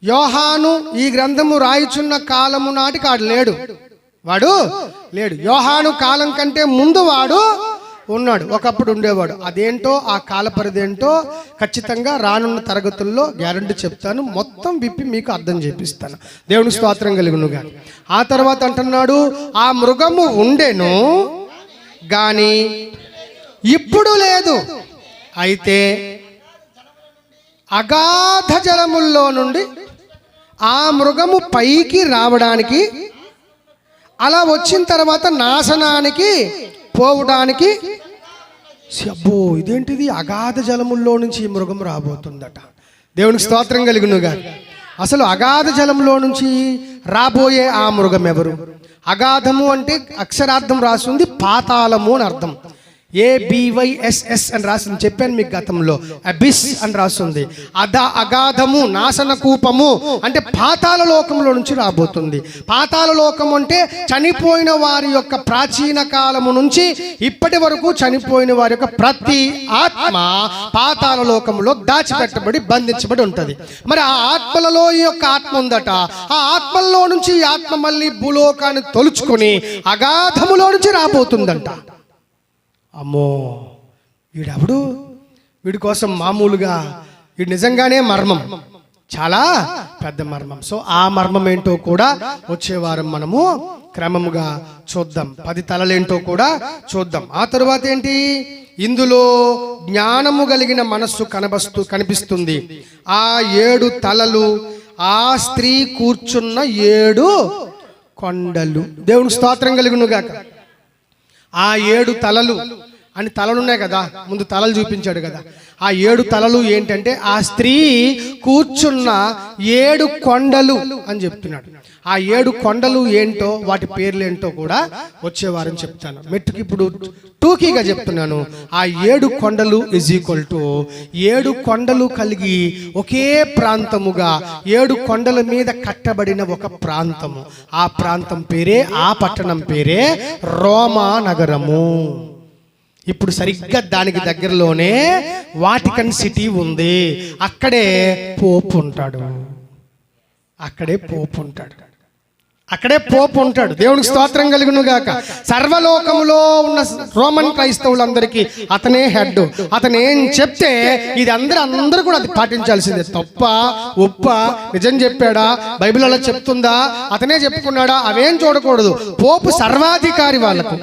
Speaker 1: యోహాను ఈ గ్రంథము రాయిచున్న కాలము నాటికి వాడు లేడు. యోహాను కాలం కంటే ముందు వాడు ఉన్నాడు, ఒకప్పుడు ఉండేవాడు. అదేంటో ఆ కాలపరిధి ఏంటో ఖచ్చితంగా రానున్న తరగతుల్లో గ్యారంటీ చెప్తాను, మొత్తం విప్పి మీకు అర్థం చేపిస్తాను. దేవుని స్తోత్రం కలుగునుగా. ఆ తర్వాత అంటున్నాడు, ఆ మృగము ఉండెను గాని ఇప్పుడు లేదు, అయితే అగాధ జలముల్లో నుండి ఆ మృగము పైకి రావడానికి, అలా వచ్చిన తర్వాత నాశనానికి పోవడానికి. అబ్బో, ఇదేంటిది? అగాధ జలముల్లో నుంచి ఈ మృగం రాబోతుందట. దేవునికి స్తోత్రం కలుగునుగా. అసలు అగాధ జలంలో నుంచి రాబోయే ఆ మృగం ఎవరు? అగాధము అంటే అక్షరార్థం రాసింది పాతాళము అని అర్థం. ABYSS అని రాసింది, చెప్పాను మీకు గతంలో. అబిస్ అని రాస్తుంది. అగాధము, నాశన కూపము అంటే పాతాళ లోకంలో నుంచి రాబోతుంది. పాతాళ లోకం అంటే చనిపోయిన వారి యొక్క ప్రాచీన కాలము నుంచి ఇప్పటి వరకు చనిపోయిన వారి యొక్క ప్రతి ఆత్మ పాతాళ లోకంలో దాచిపెట్టబడి బంధించబడి ఉంటుంది. మరి ఆ ఆత్మలలో ఈ యొక్క ఆత్మ ఉందట. ఆ ఆత్మల్లో నుంచి ఈ ఆత్మ మళ్ళీ భూలోకాన్ని తొలుచుకొని అగాధములో నుంచి రాబోతుందంట. అమ్మో, వీడెవడు? వీడి కోసం మామూలుగా వీడు నిజంగానే మర్మం, చాలా పెద్ద మర్మం. సో ఆ మర్మం ఏంటో కూడా వచ్చే వారం మనము క్రమముగా చూద్దాం. 10 తలలేంటో కూడా చూద్దాం. ఆ తరువాత ఏంటి? ఇందులో జ్ఞానము కలిగిన మనస్సు కనిపిస్తుంది. ఆ 7 తలలు, ఆ స్త్రీ కూర్చున్న 7 కొండలు. దేవుని స్తోత్రం కలుగునుగాక. ఆ 7 తలలు అని తలలు ఉన్నాయి కదా, ముందు తలలు చూపించాడు కదా. ఆ 7 తలలు ఏంటంటే ఆ స్త్రీ కూర్చున్న 7 కొండలు అని చెప్తున్నాడు. ఆ 7 కొండలు ఏంటో, వాటి పేర్లు ఏంటో కూడా వచ్చేవారం చెప్తాను. మెట్టుకి ఇప్పుడు టూకీగా చెప్తున్నాను. ఆ 7 కొండలు = 7 కొండలు కలిగి ఒకే ప్రాంతముగా 7 కొండల మీద కట్టబడిన ఒక ప్రాంతము. ఆ ప్రాంతం పేరే, ఆ పట్టణం పేరే రోమా నగరము. ఇప్పుడు సరిగ్గా దానికి దగ్గరలోనే వాటికన్ సిటీ ఉంది. అక్కడే పోప్ ఉంటాడు. అక్కడే పోప్ ఉంటాడు. దేవునికి స్తోత్రం కలుగును గాక. సర్వలోకములో ఉన్న రోమన్ క్రైస్తవులందరికీ అతనే హెడ్. అతను ఏం చెప్తే ఇది అందరూ కూడా అది పాటించాల్సిందే. తప్ప ఒప్ప, నిజం చెప్పాడా, బైబిల్ అలా చెప్తుందా, అతనే చెప్పుకున్నాడా, అవేం చూడకూడదు. పోపు సర్వాధికారి వాళ్ళకు.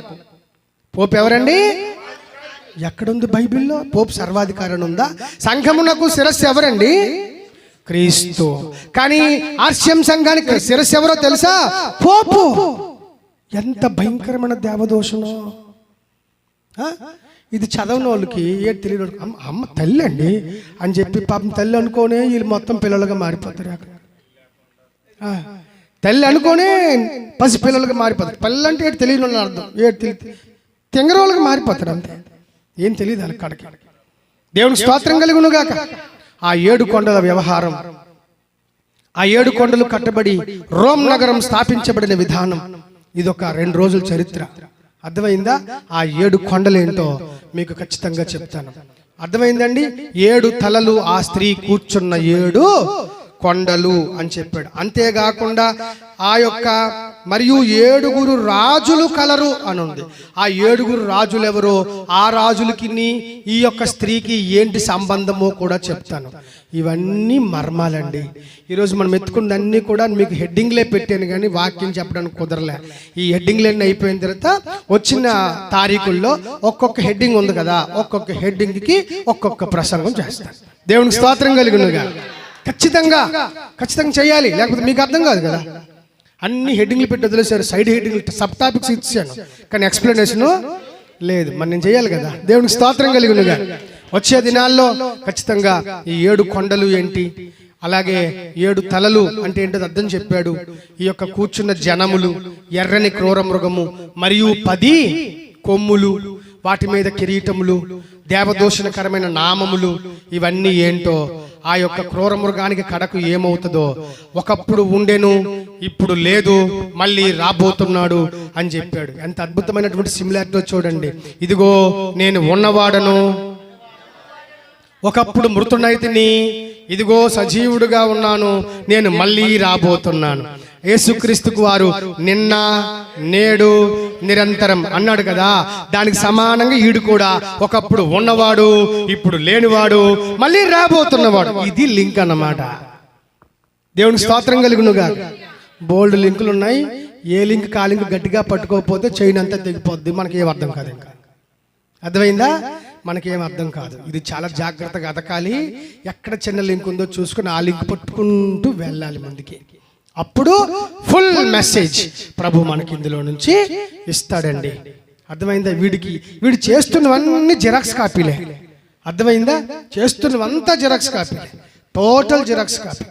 Speaker 1: పోపు ఎవరండి? ఎక్కడుంది బైబిల్లో పోపు సర్వాధికారి ఉందా? సంఘమునకు శిరస్సు ఎవరండి? క్రీస్తు. కానీ ఆర్సిఎం సంఘానికి శిరస్సు ఎవరో తెలుసా? పోపు. ఎంత భయంకరమైన దేవదోషణో. ఇది చదవని వాళ్ళకి ఏది తెలియదు. అమ్మ తల్లి అండి అని చెప్పి పాపం తల్లి అనుకోనే వీళ్ళు మొత్తం పిల్లలుగా మారిపోతారు. అక్కడ తల్లి అనుకోనే పసి పిల్లలుగా మారిపోతారు. పిల్లలు అంటే ఏడు తెలియని వాళ్ళని అర్థం, ఏడు తెంగర వాళ్ళకి మారిపోతారు. అంతే, ఏం తెలియదు అక్కడికి. దేవుని స్తోత్రం కలుగునుగాక. ఆ 7 కొండల వ్యవహారం, ఆ 7 కొండలు కట్టబడి రోమ్ నగరం స్థాపించబడిన విధానం, ఇదొక 2 రోజుల చరిత్ర. అర్థమైందా? ఆ 7 కొండలు ఏంటో మీకు ఖచ్చితంగా చెప్తాను. అర్థమైందండి? 7 తలలు, ఆ స్త్రీ కూర్చున్న 7 కొండలు అని చెప్పాడు. అంతేకాకుండా ఆ యొక్క మరియు 7 రాజులు కలరు అని ఉంది. ఆ 7 రాజులు ఎవరో, ఆ రాజులకి ఈ యొక్క స్త్రీకి ఏంటి సంబంధమో కూడా చెప్తాను. ఇవన్నీ మర్మాలండి. ఈరోజు మనం ఎత్తుకున్నదన్నీ కూడా మీకు హెడ్డింగ్లే పెట్టాను, కానీ వాక్యం చెప్పడానికి కుదరలే. ఈ హెడ్డింగ్లన్నీ అయిపోయిన తర్వాత వచ్చిన తారీఖుల్లో ఒక్కొక్క హెడ్డింగ్ ఉంది కదా, ఒక్కొక్క హెడ్డింగ్కి ఒక్కొక్క ప్రసంగం చేస్తాను. దేవునికి స్తోత్రం కలుగునుగా. ఖచ్చితంగా చేయాలి, లేకపోతే మీకు అర్థం కాదు కదా. అన్ని హెడ్డింగ్లు పెట్టి వదిలేశారు, సైడ్ హెడ్డింగ్లు, సబ్ టాపిక్స్ ఇచ్చాను, కానీ ఎక్స్ప్లెనేషన్ లేదు. మరి నేను చేయాలి కదా. దేవునికి స్తోత్రం కలుగునుగా. వచ్చే దినాల్లో ఖచ్చితంగా ఈ 7 కొండలు ఏంటి, అలాగే 7 తలలు అంటే ఏంటో అర్థం చెప్పాడు. ఈ యొక్క కూర్చున్న జనములు, ఎర్రని క్రూర మృగము, మరియు 10 కొమ్ములు, వాటి మీద కిరీటములు, దేవదూషణకరమైన నామములు, ఇవన్నీ ఏంటో ఆ యొక్క క్రూర మృగానికి కడకు ఏమవుతుందో, ఒకప్పుడు ఉండెను ఇప్పుడు లేదు మళ్ళీ రాబోతున్నాడు అని చెప్పాడు. ఎంత అద్భుతమైనటువంటి సిమిలారిటీ చూడండి. ఇదిగో నేను ఉన్నవాడను, ఒకప్పుడు మృతుడైతిని, ఇదిగో సజీవుడుగా ఉన్నాను, నేను మళ్ళీ రాబోతున్నాను. యేసుక్రీస్తుకు వారు నిన్న నేడు నిరంతరం అన్నాడు కదా, దానికి సమానంగా ఈడు కూడా ఒకప్పుడు ఉన్నవాడు, ఇప్పుడు లేనివాడు, మళ్ళీ రాబోతున్నవాడు. ఇది లింక్ అన్నమాట. దేవునికి స్తోత్రం కలుగునుగా. బోల్డ్ లింకులు ఉన్నాయి. ఏ లింక్ కా లింక్ గట్టిగా పట్టుకోకపోతే చైన్ అంతా తెగిపోద్ది. మనకి ఏం అర్థం కాదు. ఇంకా అర్థమైందా? మనకేం అర్థం కాదు. ఇది చాలా జాగ్రత్తగా అదకాలి. ఎక్కడ చిన్న లింక్ ఉందో చూసుకుని ఆ లింక్ పట్టుకుంటూ వెళ్ళాలి ముందుకి. అప్పుడు ఫుల్ మెసేజ్ ప్రభు మనకి ఇందులో నుంచి ఇస్తాడండి. అర్థమైందా? వీడు చేస్తున్నవన్నీ జిరాక్స్ కాపీలే. అర్థమైందా? చేస్తున్నవంతా జిరాక్స్ కాపీలే, టోటల్ జిరాక్స్ కాపీ.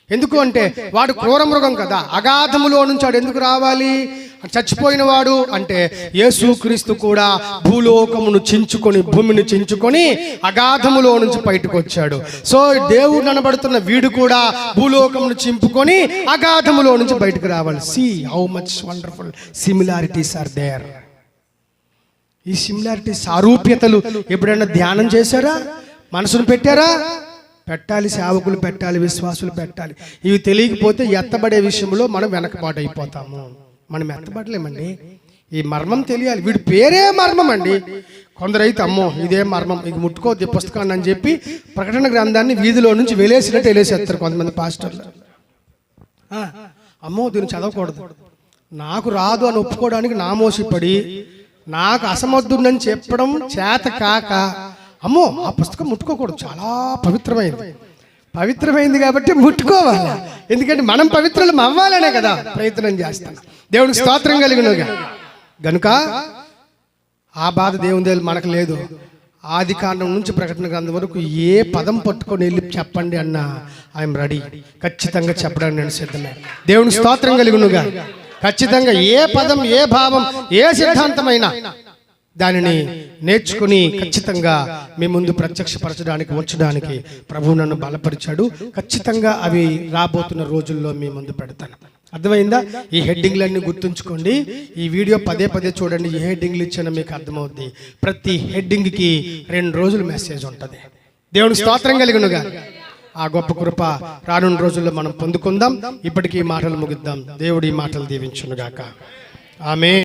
Speaker 1: ఎందుకు అంటే వాడు క్రూర మృగం కదా, అగాధములో నుంచి వాడు ఎందుకు రావాలి? చచ్చిపోయిన వాడు అంటే యేసుక్రీస్తు కూడా భూలోకమును చించుకొని, భూమిని చించుకొని అగాధములో నుంచి బయటకు వచ్చాడు. సో దేవుడు అనబడుతున్న వీడు కూడా భూలోకమును చింపుకొని అగాధములో నుంచి బయటకు రావాలి. See how much wonderful similarities are there. ఈ సిమిలారిటీ సారూప్యతలు ఎప్పుడైనా ధ్యానం చేశారా? మనసును పెట్టారా? పెట్టాలి. సేవకులు పెట్టాలి, విశ్వాసులు పెట్టాలి. ఇవి తెలియకపోతే ఎత్తబడే విషయంలో మనం వెనకబాటు అయిపోతాము. మనం ఎత్తబడలేమండి. ఈ మర్మం తెలియాలి. వీడి పేరే మర్మం అండి. కొందరైతే అమ్మో ఇదే మర్మం, ఇది ముట్టుకోవద్దు పుస్తకాన్ని అని చెప్పి ప్రకటన గ్రంథాన్ని వీధిలో నుంచి వెలేసినట్టు వెలేసేస్తారు కొంతమంది పాస్టర్లు. అమ్మో దీన్ని చదవకూడదు, నాకు రాదు అని ఒప్పుకోవడానికి నామోసిపడి, నాకు అసమర్థుడని చెప్పడం చేత కాక అమ్మో ఆ పుస్తకం ముట్టుకోకూడదు, చాలా పవిత్రమైంది కాబట్టి ముట్టుకోవాలి. ఎందుకంటే మనం పవిత్రులం అవ్వాలనే కదా ప్రయత్నం చేస్తాం. దేవునికి స్తోత్రం కలిగినగా గనుక ఆ బాధ దేవుని దగ్గర మనకు లేదు. ఆది కాండం నుంచి ప్రకటన గ్రంథం వరకు ఏ పదం పట్టుకొని వెళ్ళి చెప్పండి అన్న ఐఎమ్ రెడీ. ఖచ్చితంగా చెప్పడానికి నేను సిద్ధమే. దేవునికి స్తోత్రం కలిగినగా. ఖచ్చితంగా ఏ పదం, ఏ భావం, ఏ సిద్ధాంతమైనా దానిని నేర్చుకుని ఖచ్చితంగా మీ ముందు ప్రత్యక్షపరచడానికి, ఉంచడానికి ప్రభు నన్ను బలపరిచాడు. ఖచ్చితంగా అవి రాబోతున్న రోజుల్లో మీ ముందు పెడతాను. అర్థమైందా? ఈ హెడ్డింగ్లన్నీ గుర్తుంచుకోండి. ఈ వీడియో పదే పదే చూడండి. ఏ హెడ్డింగ్లు ఇచ్చినా మీకు అర్థమవుద్ది. ప్రతి హెడ్డింగ్కి 2 రోజులు మెసేజ్ ఉంటుంది. దేవుని స్తోత్రం కలిగినగా. ఆ గొప్ప కృప రానున్న రోజుల్లో మనం పొందుకుందాం. ఇప్పటికీ ఈ మాటలు ముగిద్దాం. దేవుడి ఈ మాటలు దీవించునుగాక. ఆమేన్.